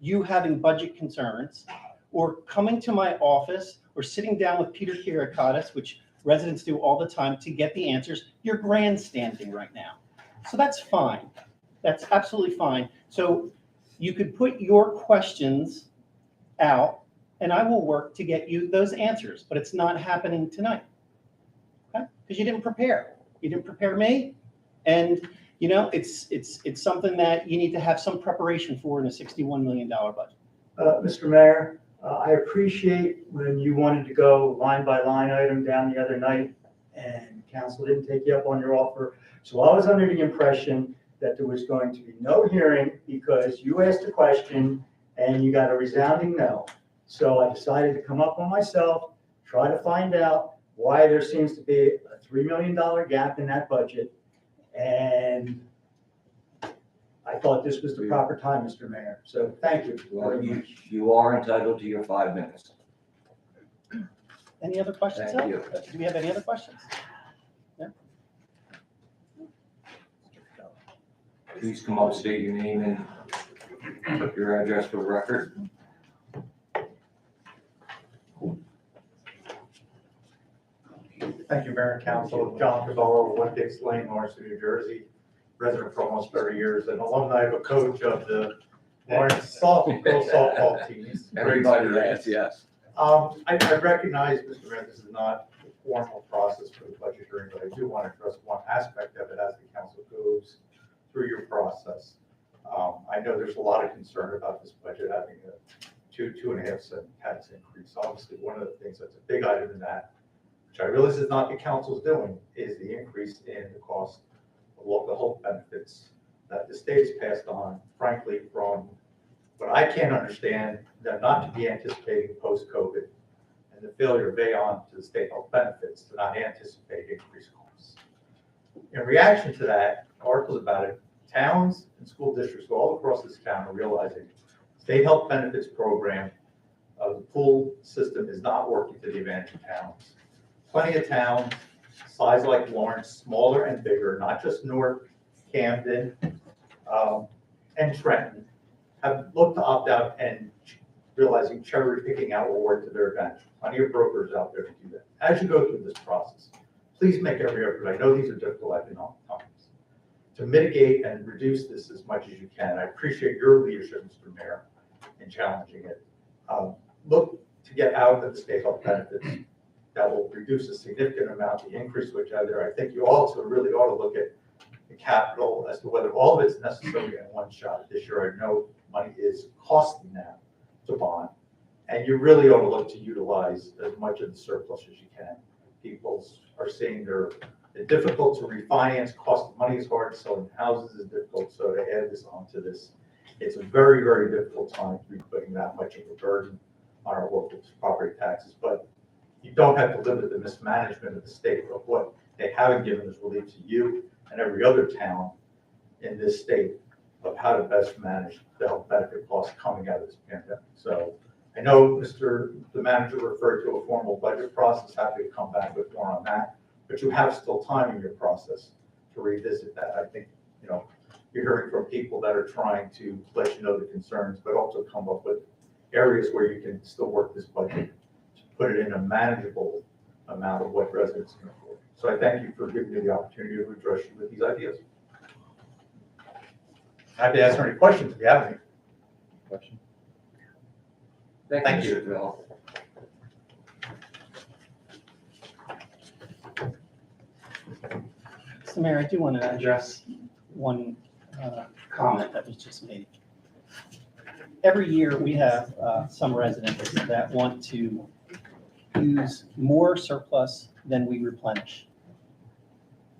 you having budget concerns, or coming to my office, or sitting down with Peter Kirikotis, which residents do all the time to get the answers, you're grandstanding right now. So that's fine. That's absolutely fine. So you could put your questions out, and I will work to get you those answers, but it's not happening tonight. Okay? Because you didn't prepare. You didn't prepare me, and you know, it's something that you need to have some preparation for in a $61 million budget. Mr. Mayor, I appreciate when you wanted to go line by line item down the other night, and council didn't take you up on your offer. So I was under the impression that there was going to be no hearing because you asked a question and you got a resounding no. So I decided to come up on myself, try to find out why there seems to be a $3 million gap in that budget. And I thought this was the proper time, Mr. Mayor. So thank you Well, very much. you are entitled to your 5 minutes. Any other questions? Thank you. Do we have any other questions? Yeah? Please come up, state your name and your address for the record. Thank you, Mayor and Council. John Cavallo, 1 Dix Lane, Lawrence, New Jersey, resident for almost 30 years, and alumni of a coach of the Lawrence softball teams. Everybody has, yes. I recognize, Mr. Mayor, this is not a formal process for the budget hearing, but I do want to address one aspect of it as the council goes through your process. I know there's a lot of concern about this budget having a 2.5 cent tax increase. Obviously, one of the things that's a big item in that, which I realize is not the council's doing, is the increase in the cost of local health benefits that the state has passed on, frankly, from what I can't understand, them not to be anticipating post-COVID and the failure of Aon to the state health benefits to not anticipate increased costs. In reaction to that, articles about it, towns and school districts all across this town are realizing state health benefits program, the pool system is not working to the advantage of towns. Plenty of towns, size like Lawrence, smaller and bigger, not just Newark, Camden, and Trenton, have looked to opt out and realizing cherry picking out will work to their advantage. Plenty of brokers out there to do that. As you go through this process, please make every effort. I know these are difficult economic times to mitigate and reduce this as much as you can. I appreciate your leadership, Mr. Mayor, in challenging it. Look to get out of the state health benefits. That will reduce a significant amount, the increase which are there. I think you also really ought to look at the capital as to whether all of it's necessary in one shot. This year, I know money is costly now to bond, and you really ought to look to utilize as much of the surplus as you can. People are saying they're difficult to refinance, cost of money is hard, selling houses is difficult, so to add this onto this, it's a very, very difficult time to be putting that much of a burden on our local property taxes, but you don't have to live with the mismanagement of the state of what they haven't given as relief to you and every other town in this state of how to best manage the health benefit costs coming out of this pandemic. So I know the manager referred to a formal budget process, happy to come back with more on that, but you have still time in your process to revisit that. I think, you're hearing from people that are trying to let you know the concerns, but also come up with areas where you can still work this budget to put it in a manageable amount of what residents can afford. So I thank you for giving me the opportunity to address you with these ideas. Happy to answer any questions if you have any. Question? Thank you. Mr. Villa. Mr. Mayor, I do want to address one comment that was just made. Every year, we have some residents that want to use more surplus than we replenish.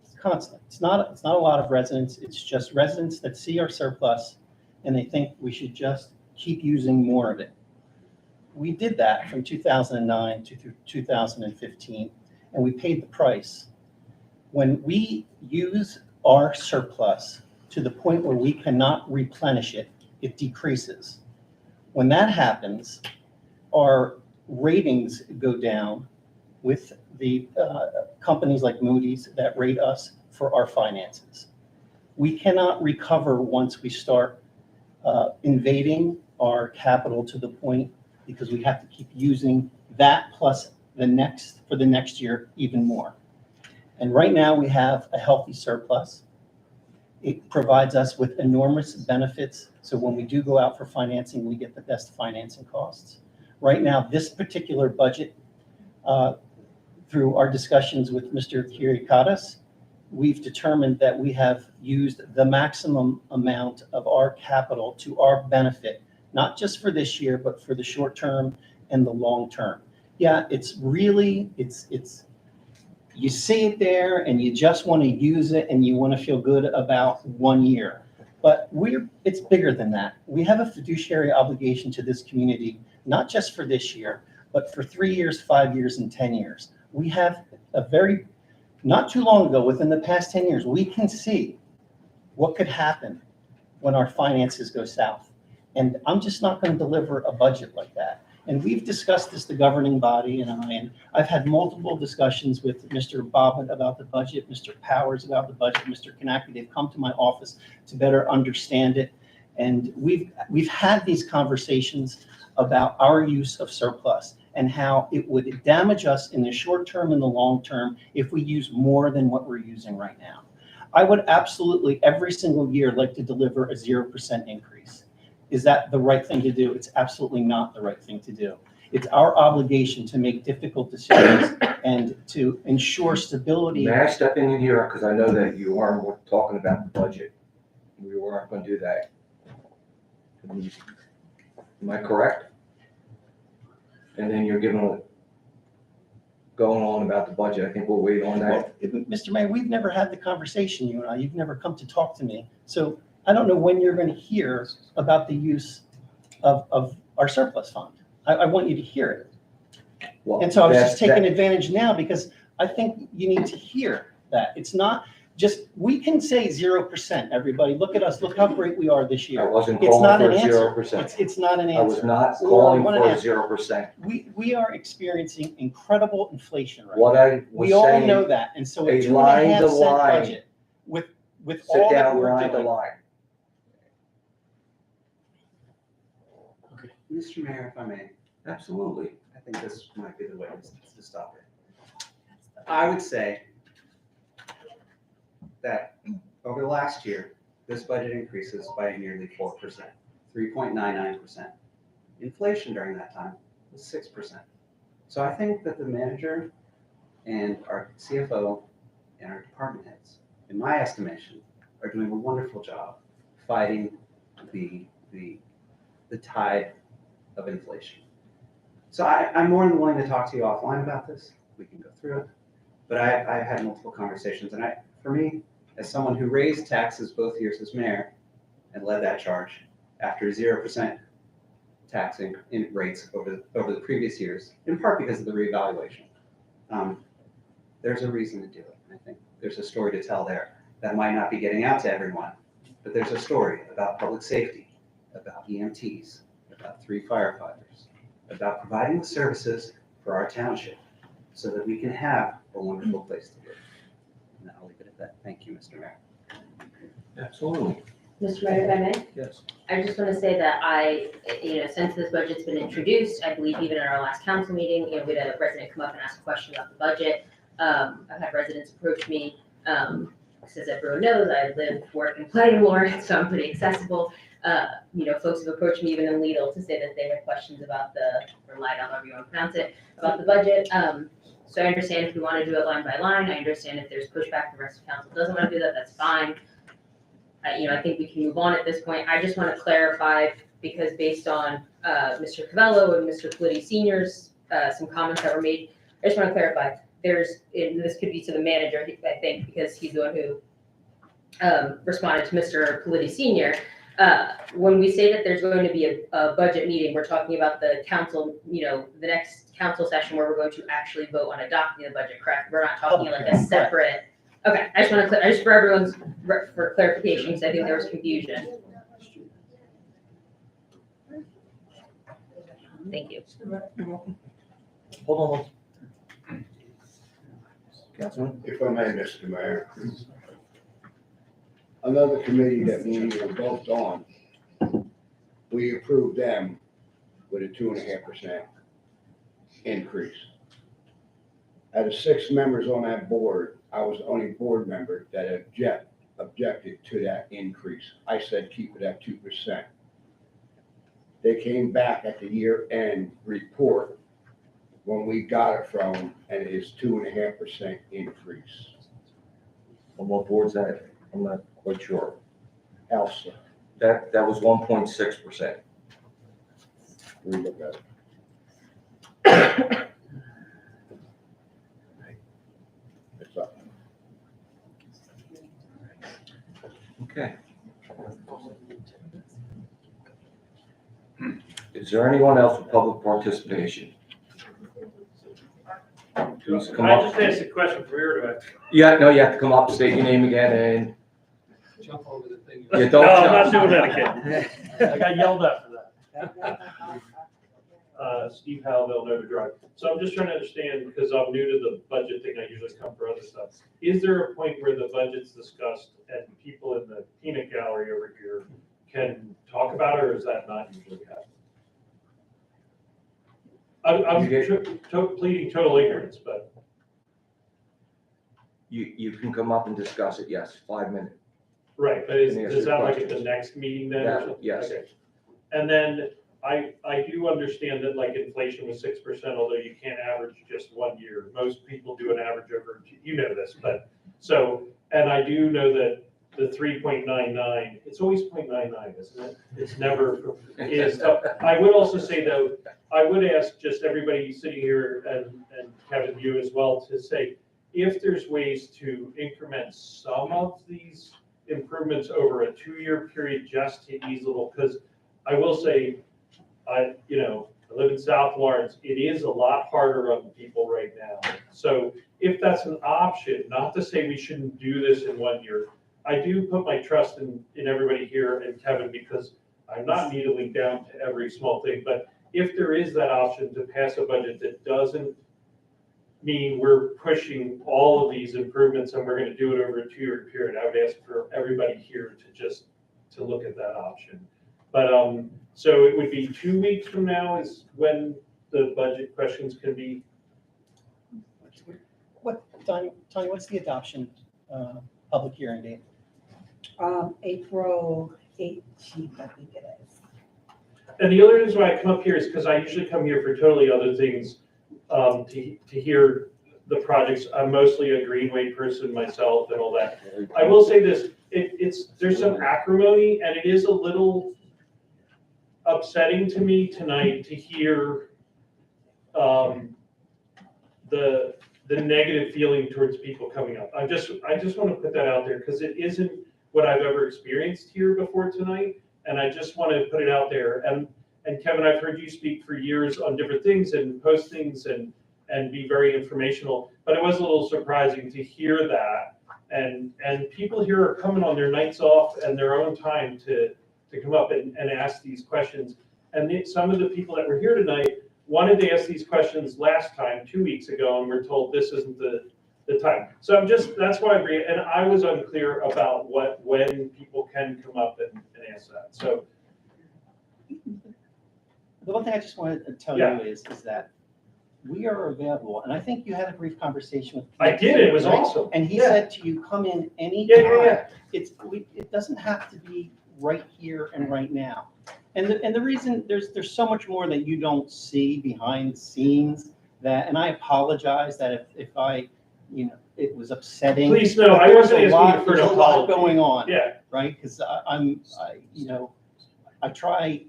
It's constant. It's not a lot of residents. It's just residents that see our surplus and they think we should just keep using more of it. We did that from 2009 to 2015, and we paid the price. When we use our surplus to the point where we cannot replenish it, it decreases. When that happens, our ratings go down with the companies like Moody's that rate us for our finances. We cannot recover once we start invading our capital to the point, because we have to keep using that plus the next year even more. And right now we have a healthy surplus. It provides us with enormous benefits. So when we do go out for financing, we get the best financing costs. Right now, this particular budget, through our discussions with Mr. Kirikadas, we've determined that we have used the maximum amount of our capital to our benefit, not just for this year, but for the short term and the long term. Yeah, it's really, you see it there and you just want to use it and you want to feel good about 1 year. But it's bigger than that. We have a fiduciary obligation to this community, not just for this year, but for 3 years, 5 years, and 10 years. We have not too long ago, within the past 10 years, we can see what could happen when our finances go south. And I'm just not going to deliver a budget like that. And we've discussed this, the governing body and I've had multiple discussions with Mr. Bobbitt about the budget, Mr. Powers about the budget, Mr. Kanaki. They've come to my office to better understand it. And we've had these conversations about our use of surplus and how it would damage us in the short term and the long term if we use more than what we're using right now. I would absolutely every single year like to deliver a 0% increase. Is that the right thing to do? It's absolutely not the right thing to do. It's our obligation to make difficult decisions and to ensure stability. May I step in here, because I know that you are talking about the budget. We weren't going to do that. Am I correct? And then you're going on about the budget. I think we'll wait on that. Well, Mr. Mayor, we've never had the conversation, you and I. You've never come to talk to me. So I don't know when you're going to hear about the use of our surplus fund. I want you to hear it. Well, And so I was just taking advantage now because I think you need to hear that. It's not just, we can say 0%, everybody. Look at us. Look how great we are this year. I wasn't It's calling not for an answer. 0%. It's not an answer. I was not Or calling one for and a half. 0%. We are experiencing incredible inflation right What now. I was We all saying, know that. And so a a 2.5 line to cent line. budget with Sit all that down, we're line to doing. line. Mr. Mayor, if I may, Absolutely. I think this might be the way to stop it. I would say that over the last year, this budget increases by nearly 4%, 3.99%. Inflation during that time was 6%. So I think that the manager and our CFO and our department heads, in my estimation, are doing a wonderful job fighting the tide of inflation. So I'm more than willing to talk to you offline about this. We can go through it. But I've had multiple conversations, and for me, as someone who raised taxes both years as mayor and led that charge after 0% taxing in rates over the previous years, in part because of the reevaluation, there's a reason to do it. I think there's a story to tell there that might not be getting out to everyone, but there's a story about public safety, about EMTs, about 3 firefighters, about providing the services for our township so that we can have a wonderful place to live. And I'll leave it at that. Thank you, Mr. Mayor. Absolutely. Mr. Mayor, if I may? Yes. I just want to say that since this budget's been introduced, I believe even in our last council meeting, we had a resident come up and ask a question about the budget. I've had residents approach me, as everyone knows, I live, work, and play in Lawrence, so I'm pretty accessible. Folks have approached me even in Lidl to say that they have questions about or Lidl, however you want to pronounce it, about the budget. So I understand if we want to do it line by line. I understand if there's pushback, the rest of council doesn't want to do that, that's fine. I think we can move on at this point. I just want to clarify, because based on Mr. Cavello and Mr. Politi Senior's some comments that were made, I just want to clarify. This could be to the manager, I think, because he's the one who responded to Mr. Politi Senior. When we say that there's going to be a budget meeting, we're talking about the council, the next council session where we're going to actually vote on adopting the budget, correct? We're not talking like a separate. Okay, I just want to just for everyone's for clarification, because I think there was confusion. Thank you. Hold on. Councilman? If I may, Mr. Mayor. Another committee that we were both on, we approved them with a 2.5% increase. Out of 6 members on that board, I was the only board member that objected to that increase. I said, keep it at 2%. They came back at the year-end report when we got it from, and it is 2.5% increase. On what board's that? I'm not quite sure. Elsa, That was 1.6%. let me look at it. It's up. Okay. Is there anyone else with public participation? Please come Can I up. just ask a question from here, do I? Yeah, no, you have to come up, state your name again, and Jump over the thing. Yeah, don't No, I'm not jump. doing that again. I got yelled at for that. Steve Halville, Nova Drive. So I'm just trying to understand, because I'm new to the budget thing, I usually come for other stuff. Is there a point where the budget's discussed and people in the peanut gallery over here can talk about it, or is that not usually happening? I'm pleading total ignorance, but. you can come up and discuss it, yes, 5 minutes. Right, but Can I ask is you that a like at question? the next meeting then? or That- something? yes. Okay. And then I do understand that like inflation was 6%, although you can't average just 1 year. Most people do an average over, you know this, but so, and I do know that the 3.99, it's always 0.99, isn't it? It's never, is, I would also say though, I would ask just everybody sitting here and Kevin, you as well, to say, if there's ways to increment some of these improvements over a 2-year period just to ease a little, because I will say, I live in South Lawrence, it is a lot harder on people right now. So if that's an option, not to say we shouldn't do this in 1 year, I do put my trust in everybody here and Kevin, because I'm not needling down to every small thing, but if there is that option to pass a budget that doesn't mean we're pushing all of these improvements and we're going to do it over a 2-year period, I would ask for everybody here to look at that option. But so it would be 2 weeks from now is when the budget questions can be. Tanya, what's the adoption public hearing date? April 18th, I think it is. And the other reason why I come up here is because I usually come here for totally other things, to hear the projects. I'm mostly a Greenway person myself and all that. I will say this, there's some acrimony, and it is a little upsetting to me tonight to hear the negative feeling towards people coming up. I just want to put that out there because it isn't what I've ever experienced here before tonight, and I just want to put it out there. And Kevin, I've heard you speak for years on different things and post things and be very informational, but it was a little surprising to hear that. And people here are coming on their nights off and their own time to come up and ask these questions. And some of the people that were here tonight wanted to ask these questions last time, 2 weeks ago, and we're told this isn't the time. So that's why I was unclear about when people can come up and ask that. So the one thing I just wanted to tell you is that we are available, and I think you had a brief conversation with. I did, it was awesome. And he said to you, come in anytime. It doesn't have to be right here and right now. And the reason, there's so much more that you don't see behind the scenes and I apologize that if I, it was upsetting. Please, no, I wasn't asking you for an There's a lot apology. going on. Yeah. Right, because I try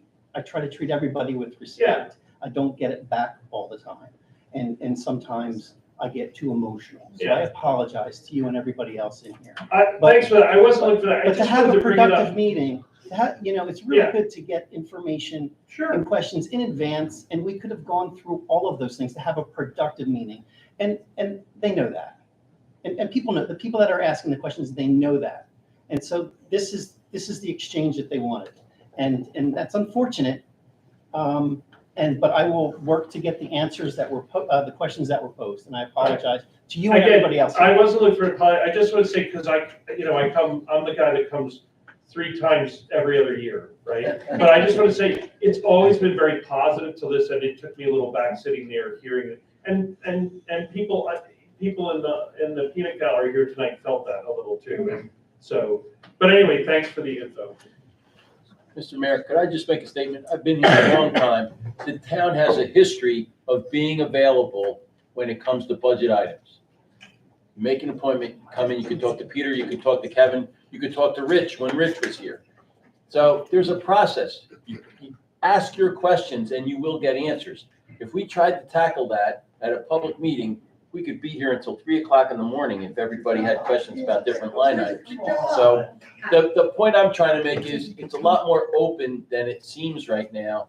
to treat everybody with respect. I don't get it back all the time. And sometimes I get too emotional. So I apologize to you and everybody else in here. Thanks for that. I wasn't looking for that. But to have a productive meeting, it's really good to get information and questions in advance. And we could have gone through all of those things to have a productive meeting. And they know that. And people know, the people that are asking the questions, they know that. And so this is the exchange that they wanted. And that's unfortunate. But I will work to get the answers that were the questions that were posed, and I apologize to you and everybody else. I wasn't looking for an apology. I just want to say, because I'm the guy that comes 3 times every other year, right? But I just want to say, it's always been very positive to listen. It took me a little back sitting there hearing it, and people in the peanut gallery here tonight felt that a little too. And so, but anyway, thanks for the info. Mr. Mayor, could I just make a statement? I've been here a long time. The town has a history of being available when it comes to budget items. You make an appointment, come in, you can talk to Peter, you can talk to Kevin, you could talk to Rich when Rich was here. So there's a process. You ask your questions and you will get answers. If we tried to tackle that at a public meeting, we could be here until 3:00 in the morning if everybody had questions about different line items. So the point I'm trying to make is it's a lot more open than it seems right now.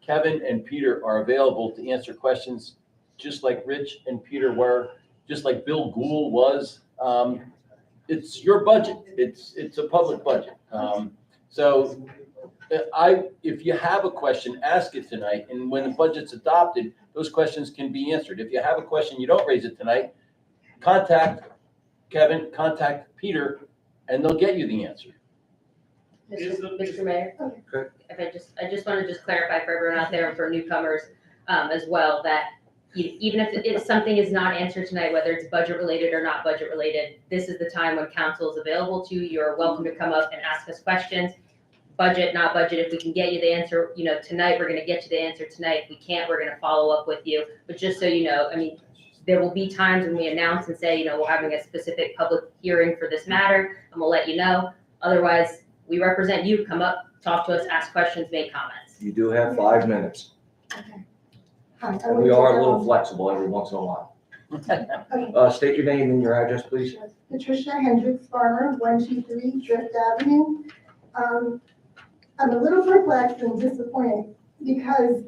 Kevin and Peter are available to answer questions just like Rich and Peter were, just like Bill Gould was. It's your budget. It's a public budget. So if you have a question, ask it tonight. And when the budget's adopted, those questions can be answered. If you have a question, you don't raise it tonight, contact Kevin, contact Peter, and they'll get you the answer. Mr. Mayor, if I just want to clarify for everyone out there and for newcomers as well, that even if something is not answered tonight, whether it's budget related or not budget related, this is the time when council is available to you. You're welcome to come up and ask us questions. Budget, not budget, if we can get you the answer, tonight, we're going to get you the answer tonight. If we can't, we're going to follow up with you. But just so you know, there will be times when we announce and say, we're having a specific public hearing for this matter, and we'll let you know. Otherwise, we represent you. Come up, talk to us, ask questions, make comments. You do have 5 minutes. Okay. Hi, And we are a little flexible every once in a while. State your name and your address, please. Patricia Hendricks Farmer, 123 Drift Avenue. I'm a little perplexed and disappointed because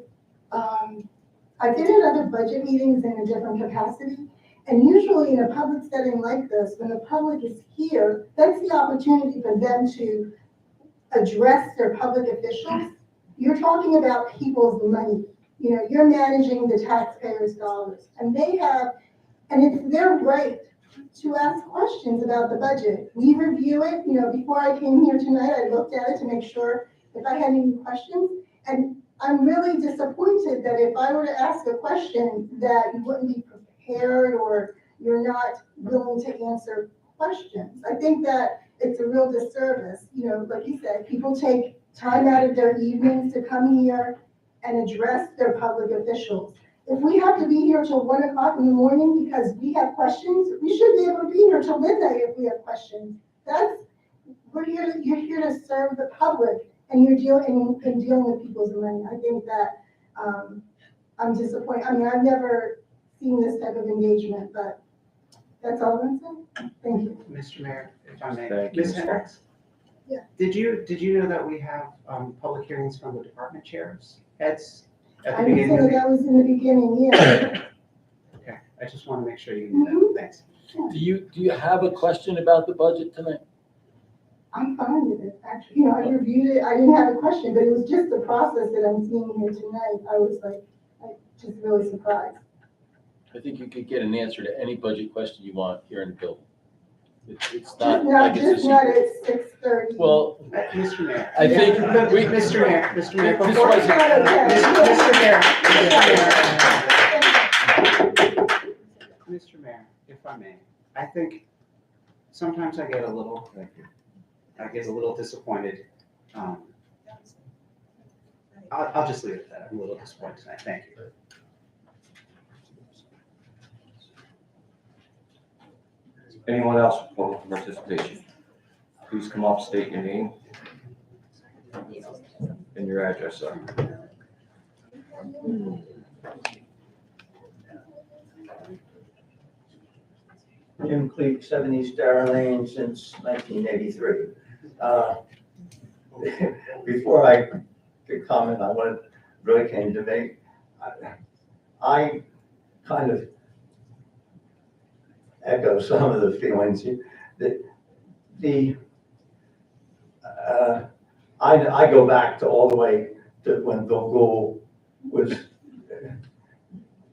I've been in other budget meetings in a different capacity. And usually in a public setting like this, when the public is here, that's the opportunity for them to address their public officials. You're talking about people's money. You're managing the taxpayers' dollars. And it's their right to ask questions about the budget. We review it. Before I came here tonight, I looked at it to make sure if I had any questions. And I'm really disappointed that if I were to ask a question that you wouldn't be prepared or you're not willing to answer questions. I think that it's a real disservice. Like you said, people take time out of their evenings to come here and address their public officials. If we have to be here till 1 o'clock in the morning because we have questions, we should be able to be here till midnight if we have questions. You're here to serve the public, and you're dealing with people's money. I think that, I'm disappointed. I mean, I've never seen this type of engagement, but that's all I'm saying. Thank you. Mr. Mayor, if I may. Thank you, Ms. Ms. Hendricks? Yeah. Did you know that we have, public hearings from the department chairs, heads, at the I would beginning of say the? that was in the beginning, yeah. Okay, I just want to make sure you knew that. Thanks. Do you have a question about the budget tonight? I'm fine with it, actually. You know, I reviewed it. I didn't have a question, but it was just the process that I'm seeing here tonight. I was like, just really surprised. I think you could get an answer to any budget question you want here in the building. It's Just not like it's a just not secret. at 6:30. Well, Mr. Mayor. I think Yeah. we, Mr. Mayor, this before, wasn't- Mr. Mayor, if I may, I think sometimes I get a little disappointed. I'll just leave it at that. I'm a little disappointed tonight. Thank you. Anyone else with public participation? Please come up, state your name and your address, sir. Jim Cleek, 70 Star Lane since 1983. Before I could comment on what really came to me, I kind of echo some of the feelings. I go back to all the way to when Bill Gould was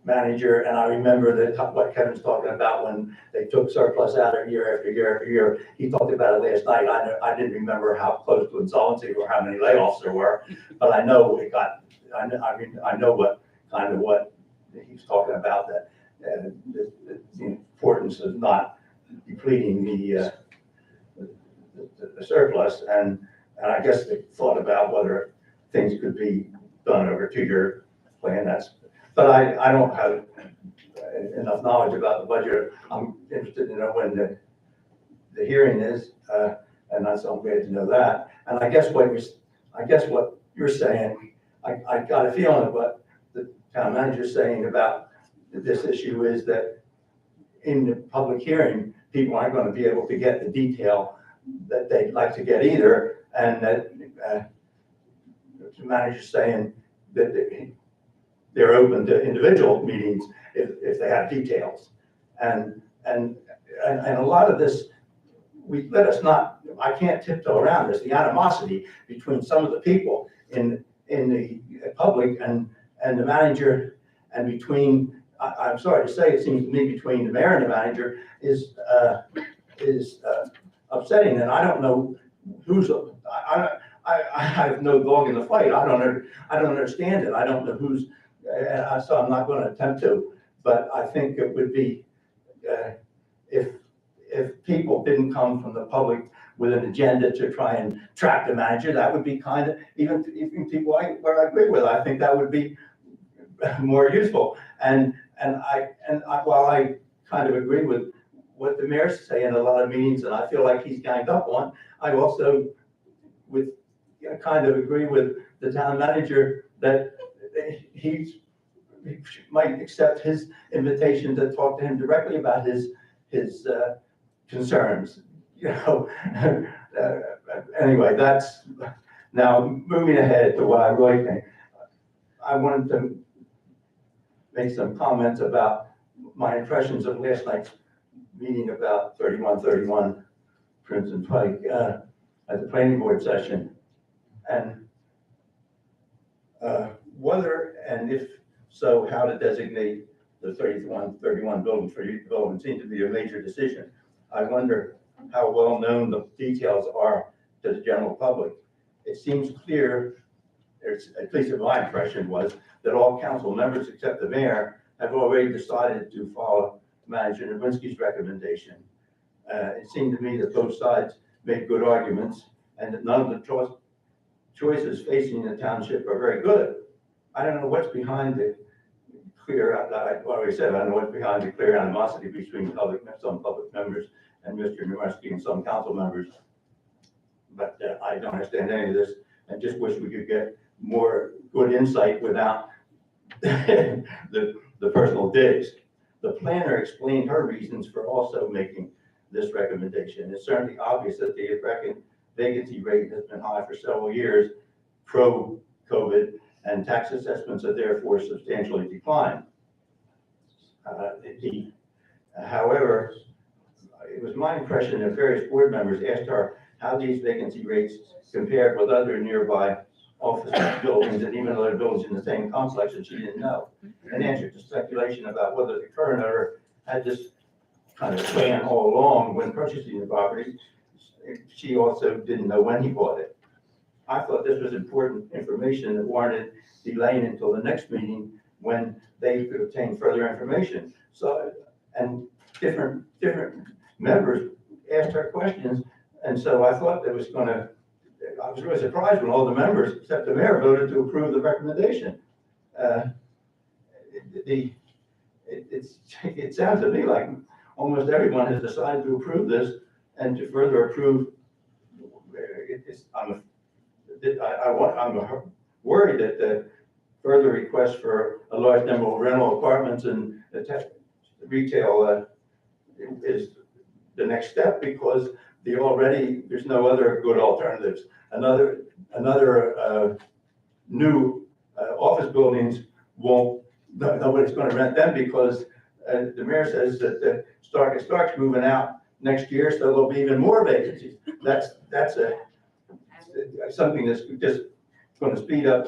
manager, and I remember that what Kevin's talking about when they took surplus out of year after year after year. He talked about it last night. I didn't remember how close to insolvency or how many layoffs there were, but I know it got. I know what he's talking about, that the importance of not depleting the surplus, and I guess they thought about whether things could be done over a 2-year plan. But I don't have enough knowledge about the budget. I'm interested to know when the hearing is, and I'm glad to know that. And I guess what you're saying, I got a feeling of what the town manager's saying about this issue is that in the public hearing, people aren't going to be able to get the detail that they'd like to get either, and that the manager's saying that they're open to individual meetings if they have details. And a lot of this, I can't tiptoe around this, the animosity between some of the people in the public and the manager, and between, I'm sorry to say, it seems to me between the mayor and the manager is upsetting, and I don't know who's, I have no dog in the fight. I don't understand it. I don't know who's, so I'm not going to attempt to, but I think it would be, if people didn't come from the public with an agenda to try and trap the manager, that would be kind of, even people where I agree with, I think that would be more useful. And while I kind of agree with what the mayor's saying in a lot of meetings, and I feel like he's ganged up on, I also kind of agree with the town manager that he might accept his invitation to talk to him directly about his concerns. Anyway, that's now moving ahead to what I really think. I wanted to make some comments about my impressions of last night's meeting about 3131 Princeton Pike at the planning board session, and whether and if so, how to designate the 3131 building for youth development seemed to be a major decision. I wonder how well known the details are to the general public. It seems clear, at least my impression was, that all council members except the mayor have already decided to follow Manager Nowinski's recommendation. It seemed to me that both sides made good arguments, and that none of the choices facing the township are very good. I don't know what's behind the clear, I already said, I don't know what's behind the clear animosity between some public members and Mr. Nureski and some council members. But I don't understand any of this, and just wish we could get more good insight without the personal digs. The planner explained her reasons for also making this recommendation. It's certainly obvious that the vacancy rate has been high for several years, pro-COVID, and tax assessments have therefore substantially declined. However, it was my impression that various board members asked her how these vacancy rates compared with other nearby office buildings and even other buildings in the same complex, and she didn't know. In answer to speculation about whether the current owner had this kind of plan all along when purchasing the property, she also didn't know when he bought it. I thought this was important information that warranted delaying until the next meeting when they could obtain further information. So, and different members asked her questions, and so I thought that was gonna, I was really surprised when all the members, except the mayor, voted to approve the recommendation. It sounds to me like almost everyone has decided to approve this and to further approve. I'm worried that the further request for a large number of rental apartments and retail is the next step, because there's no other good alternatives. Another new office buildings nobody's going to rent them, because the mayor says that the Stark's moving out next year, so there'll be even more vacancies. That's something that's just going to speed up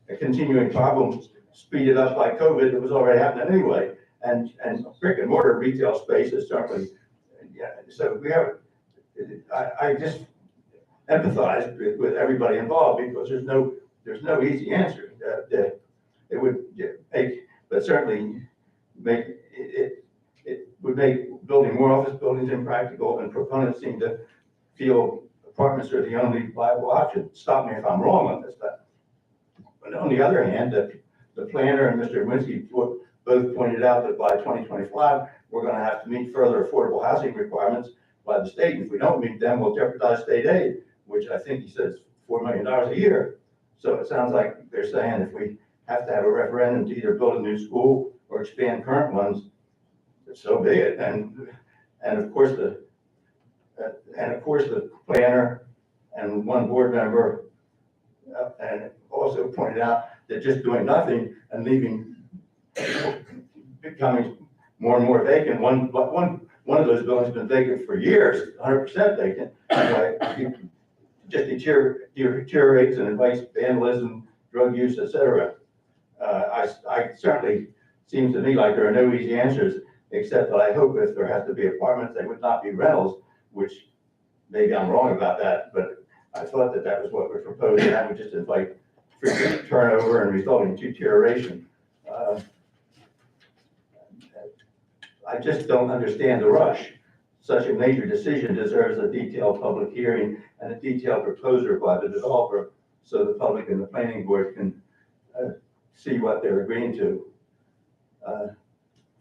a continuing problem, speeded up by COVID that was already happening anyway. And brick and mortar retail space is certainly, yeah. So we have, I just empathize with everybody involved, because there's no easy answer. It would make, but certainly make it would make building more office buildings impractical, and proponents seem to feel apartments are the only viable option. Stop me if I'm wrong on this, but on the other hand, the planner and Mr. Winsky both pointed out that by 2025, we're going to have to meet further affordable housing requirements by the state. And if we don't meet them, we'll jeopardize state aid, which I think he says $4 million a year. So it sounds like they're saying if we have to have a referendum to either build a new school or expand current ones, so be it. And of course the planner and one board member and also pointed out that just doing nothing and leaving becoming more and more vacant. One of those buildings has been vacant for years, 100% vacant. Just deteriorates and invites vandalism, drug use, etc. I certainly seems to me like there are no easy answers, except that I hope if there has to be apartments, they would not be rentals, which maybe I'm wrong about that, but I thought that was what we're proposing. That would just invite frequent turnover and result in deterioration. I just don't understand the rush. Such a major decision deserves a detailed public hearing and a detailed proposal by the developer, so the public and the planning board can see what they're agreeing to.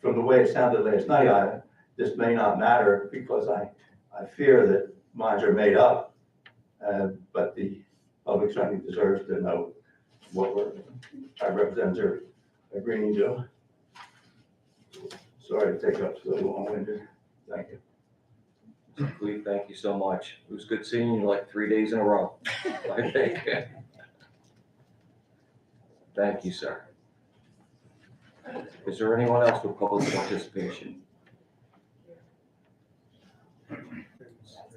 From the way it sounded last night, this may not matter, because I fear that minds are made up, but the public certainly deserves to know what our representatives are agreeing to. Sorry to take up so long-winded. Thank you. Thank you so much. It was good seeing you like 3 days in a row, I think. Thank you, sir. Is there anyone else with public participation?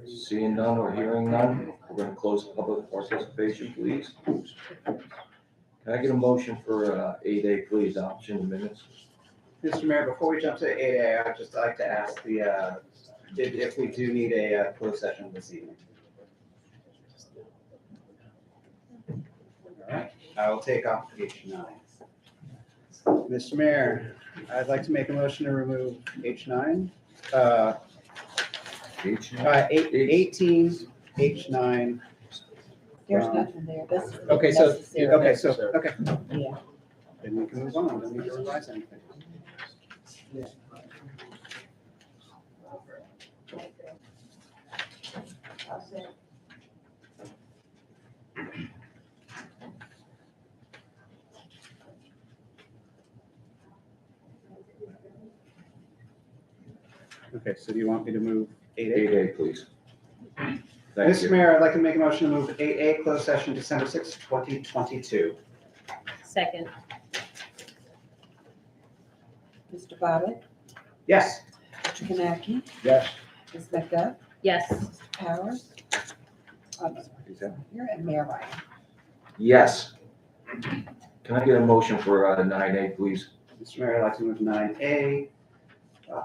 Seeing none or hearing none, we're going to close public participation, please. Can I get a motion for 8A, please, adoption of minutes? Mr. Mayor, before we jump to 8A, I'd just like to ask if we do need a closed session this evening. All right, I will take off H9. Mr. Mayor, I'd like to make a motion to remove H9. 18, H9. There's nothing there. That's Okay, so, necessary. okay. Yeah. Then we can move on, don't need to revise anything. Okay, so do you want me to move 8A? 8A, please. Thank Mr. you. Mayor, I'd like to make a motion to move 8A, closed session, December 6, 2022. Second. Mr. Bobbitt, Yes. Mr. Kanaki, Yes. Ms. McDuff, Yes. Mr. Powers. I'm sorry, here, and Mayor Ryan. Yes. Can I get a motion for 9A, please? Mr. Mayor, I'd like to move 9A,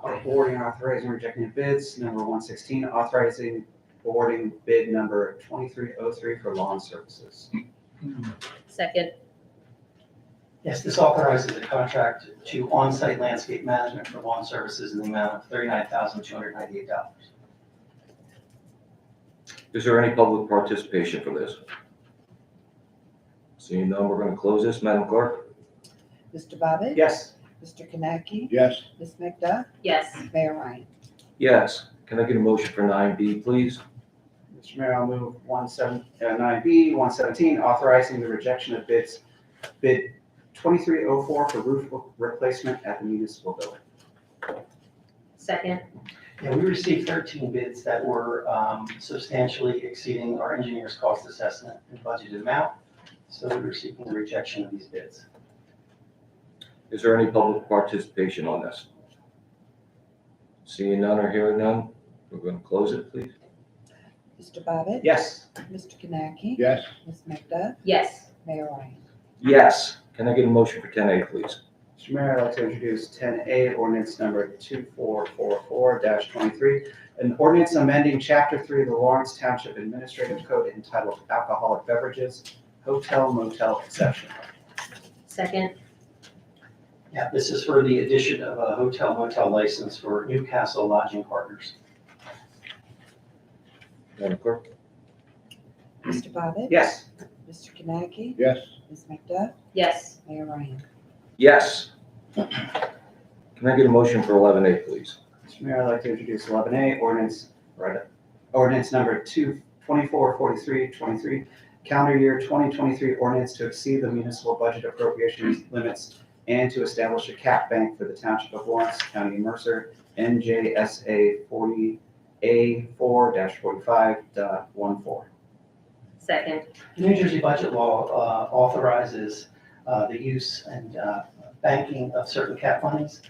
awarding, authorizing, rejecting bids, number 116, authorizing, awarding bid number 2303 for lawn services. Second. Yes, this authorizes a contract to on-site landscape management for lawn services in the amount of $39,298. Is there any public participation for this? Seeing none, we're going to close this. Madam Clerk? Mr. Bobbitt? Yes. Mr. Kanaki? Yes. Ms. McDuff? Yes. Mayor Ryan. Yes. Can I get a motion for 9B, please? Mr. Mayor, I'll move 9B, 117, authorizing the rejection of bids, bid 2304 for roof replacement at the municipal building. Second. Yeah, we received 13 bids that were substantially exceeding our engineer's cost assessment and budgeted amount. So we're seeking the rejection of these bids. Is there any public participation on this? Seeing none or hearing none, we're going to close it, please. Mr. Bobbitt? Yes. Mr. Kanaki? Yes. Ms. McDuff? Yes. Mayor Ryan. Yes. Can I get a motion for 10A, please? Mr. Mayor, I'd like to introduce 10A, ordinance number 2444-23, an ordinance amending Chapter 3 of the Lawrence Township Administrative Code entitled Alcoholic Beverages, Hotel Motel Exception. Second. Yeah, this is for the addition of a hotel motel license for Newcastle Lodging Partners. Madam Clerk? Mr. Bobbitt? Yes. Mr. Kanaki? Yes. Ms. McDuff? Yes. Mayor Ryan. Yes. Can I get a motion for 11A, please? Mr. Mayor, I'd like to introduce 11A, ordinance number 2443-23, calendar year 2023 ordinance to exceed the municipal budget appropriations limits and to establish a cap bank for the Township of Lawrence, County of Mercer, NJSA 40A4-45.14. Second. The New Jersey budget law authorizes the use and banking of certain cap monies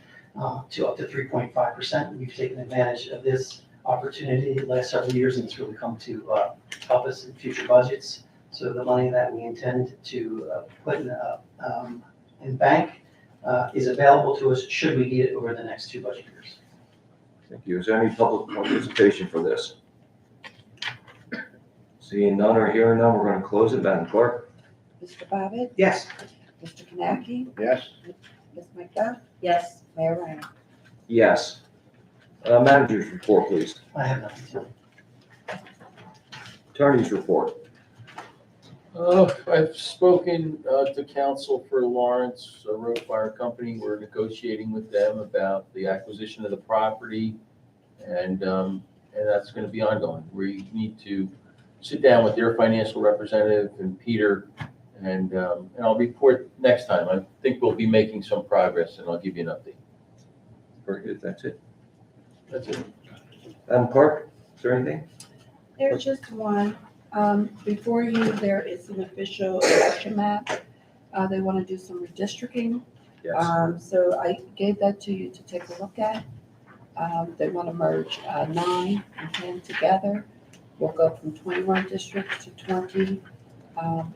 to up to 3.5%. We've taken advantage of this opportunity the last several years, and it's really come to help us in future budgets. So the money that we intend to put in bank is available to us should we need it over the next 2 budget years. Thank you. Is there any public participation for this? Seeing none or hearing none, we're going to close it. Madam Clerk? Mr. Bobbitt? Yes. Mr. Kanaki? Yes. Ms. McDuff? Yes. Mayor Ryan. Yes. Manager's report, please. I have nothing to. Attorney's report. I've spoken to counsel for Lawrence Road Fire Company. We're negotiating with them about the acquisition of the property, and that's going to be ongoing. We need to sit down with their financial representative and Peter, and I'll report next time. I think we'll be making some progress, and I'll give you an update. Very good. That's it. That's it. Madam Clerk, is there anything? There's just one. Before you, there is an official election map. They want to do some redistricting. Yes. So I gave that to you to take a look at. They want to merge 9 and 10 together. We'll go from 21 districts to 20.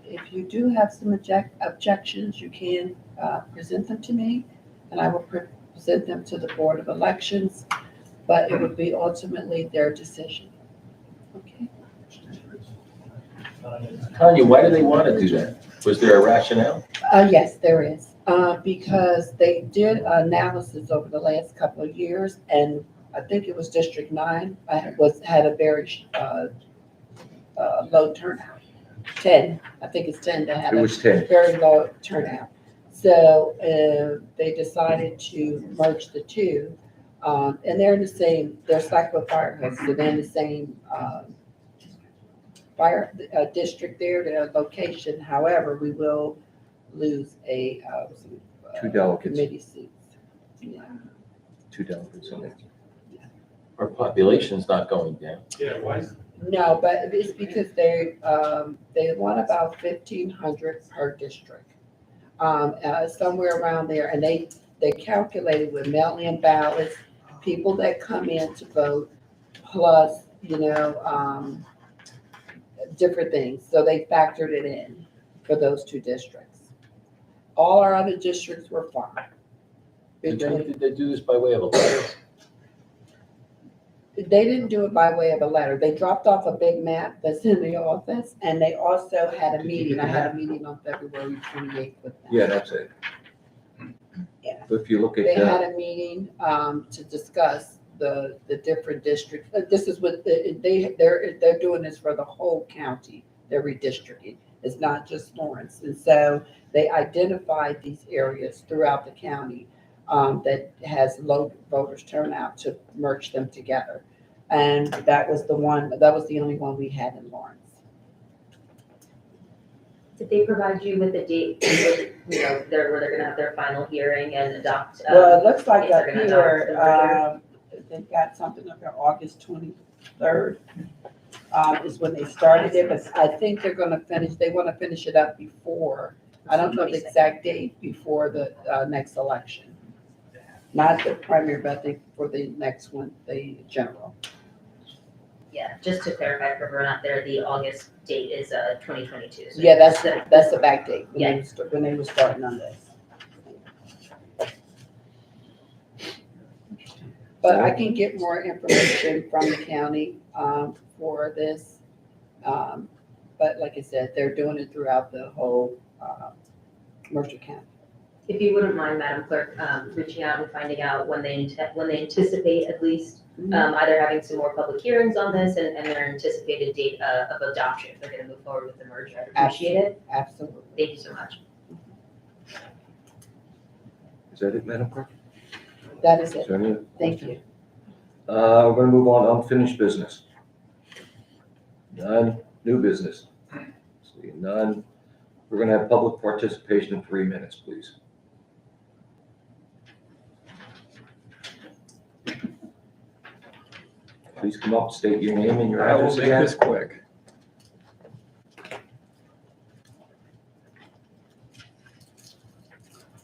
If you do have some objections, you can present them to me, and I will present them to the Board of Elections, but it would be ultimately their decision. Okay? Tanya, why do they want to do that? Was there a rationale? Yes, there is. Because they did analysis over the last couple of years, and I think it was District 9 had a very low turnout. 10, I think it's 10 that had It was 10. very low turnout. So they decided to merge the two. And they're in the same, they're Cyclo Firehouse, so they're in the same fire district there, their location. However, we will lose Two delegates. committee seats. Yeah. 2 delegates on it. Our population's not going down. Yeah, why is No, but it's because they want about 1,500 per district. Somewhere around there, and they calculated with mail-in ballots, people that come in to vote, plus, different things, so they factored it in for those 2 districts. All our other districts were fine. Did they do this by way of a letter? They didn't do it by way of a letter. They dropped off a big map that's in the office, and they also had a meeting. I had a meeting on February 28th with them. Yeah, that's it. Yeah. But if you look at, They had a meeting to discuss the different districts. This is what they're doing this for the whole county. They're redistricting. It's not just Lawrence. And so they identified these areas throughout the county that has low voters turnout to merge them together. And that was the only one we had in Lawrence. Did they provide you with a date, where they're gonna have their final hearing and adopt? Well, it looks like if they're up gonna adopt the merger? here, they've got something up there, August 23rd, is when they started it, but I think they want to finish it up before, I don't know the exact date, before the next election. Not the primary, but I think for the next one, the general. Yeah, just to clarify for everyone out there, the August date is 2022. So Yeah, that's the back date, Yeah. when they were starting on this. But I can get more information from the county for this. But like I said, they're doing it throughout the whole Mercer County. If you wouldn't mind, Madam Clerk, reaching out and finding out when they anticipate at least either having some more public hearings on this and their anticipated date of adoption, if they're gonna move forward with the merger, I'd appreciate it. Absolutely. Thank you so much. is that it, Madam Clerk? That is it. Is there any? Thank you. We're gonna move on to unfinished business. None. New business. Seeing none. We're gonna have public participation in 3 minutes, please. Please come up, state your name and your I will address make again. this quick.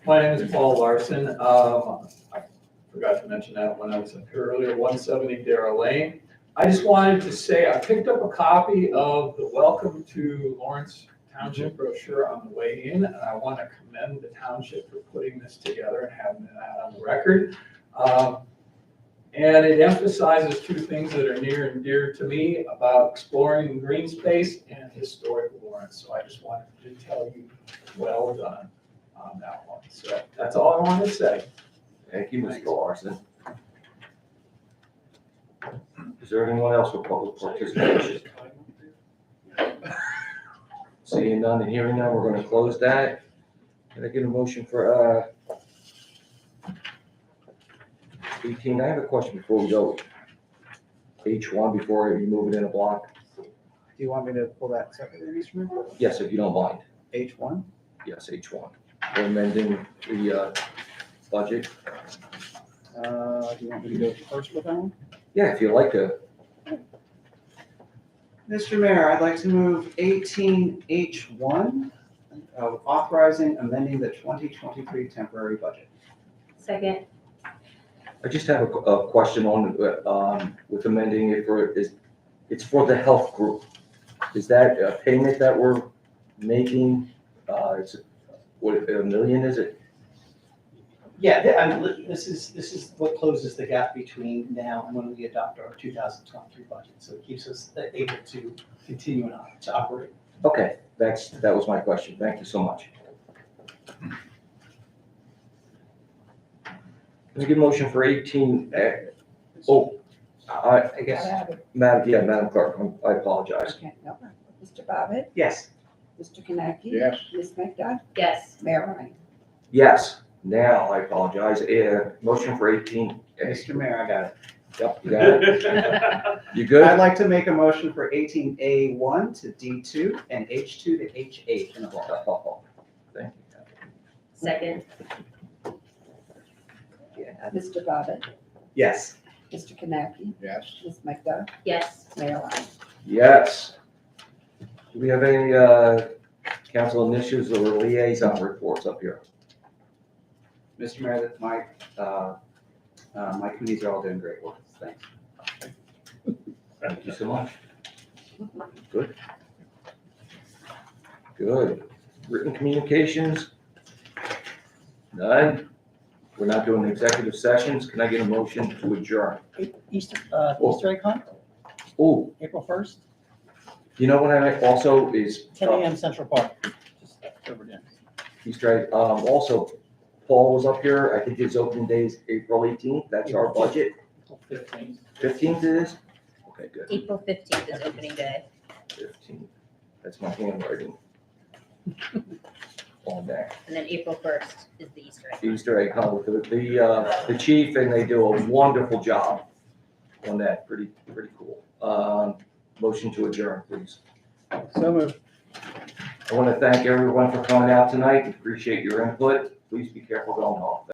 My name is Paul Larson. I forgot to mention that when I was up here earlier, 170 Darrell Lane. I just wanted to say I picked up a copy of the Welcome to Lawrence Township brochure on the way in, and I want to commend the township for putting this together and having that on the record. And it emphasizes 2 things that are near and dear to me about exploring green space and historic Lawrence. So I just wanted to tell you, well done on that one. So that's all I wanted to say. Thank you, Mr. Larson. Is there anyone else with public participation? Seeing none and hearing none, we're gonna close that. Can I get a motion for 18? I have a question before we go. H1 before you move it in a block. Do you want me to pull that separately, Mr. Mayor? Yes, if you don't mind. H1? Yes, H1. We're amending the budget. Do you want me to go first with that one? Yeah, if you like to. Mr. Mayor, I'd like to move 18H1, authorizing amending the 2023 temporary budget. Second. I just have a question on, with amending it it's for the health group. Is that a payment that we're making? Is it, what, $1 million, is it? Yeah, this is what closes the gap between now and when we adopt our 2023 budget. So it keeps us able to continue to operate. Okay, that was my question. Thank you so much. Can I get a motion for 18? I guess, Madam Clerk, I apologize. Okay, no problem. Mr. Bobbitt? Yes. Mr. Kaneki? Yes. Ms. McDuff? Yes. Mayor Ryan? Yes, now I apologize. Motion for 18. Mr. Mayor, I got it. Yep, you got it. You good? I'd like to make a motion for 18A1 to D2 and H2 to H8 in a block. Thank you. Second, Mr. Bobbit, Yes. Mr. Kanaki, Yes. Ms. McDuff, yes. Mayor Lyon. Yes. Do we have any council initiatives or liaison reports up here? Mr. Mayor, my committees are all doing great work. Thanks. Thank you so much. Good. Good. Written communications? None? We're not doing executive sessions. Can I get a motion to adjourn? Easter egg hunt, Oh, April 1st, you know what I also is. 10 a.m. Central Park. Just over there. Easter egg. Also, Paul was up here. I think his opening day is April 18th. That's our budget. April 15th. 15th it is? Okay, good. April 15th is opening day. 15th. That's my handwriting. On there. And then April 1st is the Easter egg. Easter egg hunt with the chief, and they do a wonderful job on that. Pretty cool. Motion to adjourn, please. So moved. I want to thank everyone for coming out tonight. Appreciate your input. Please be careful going home.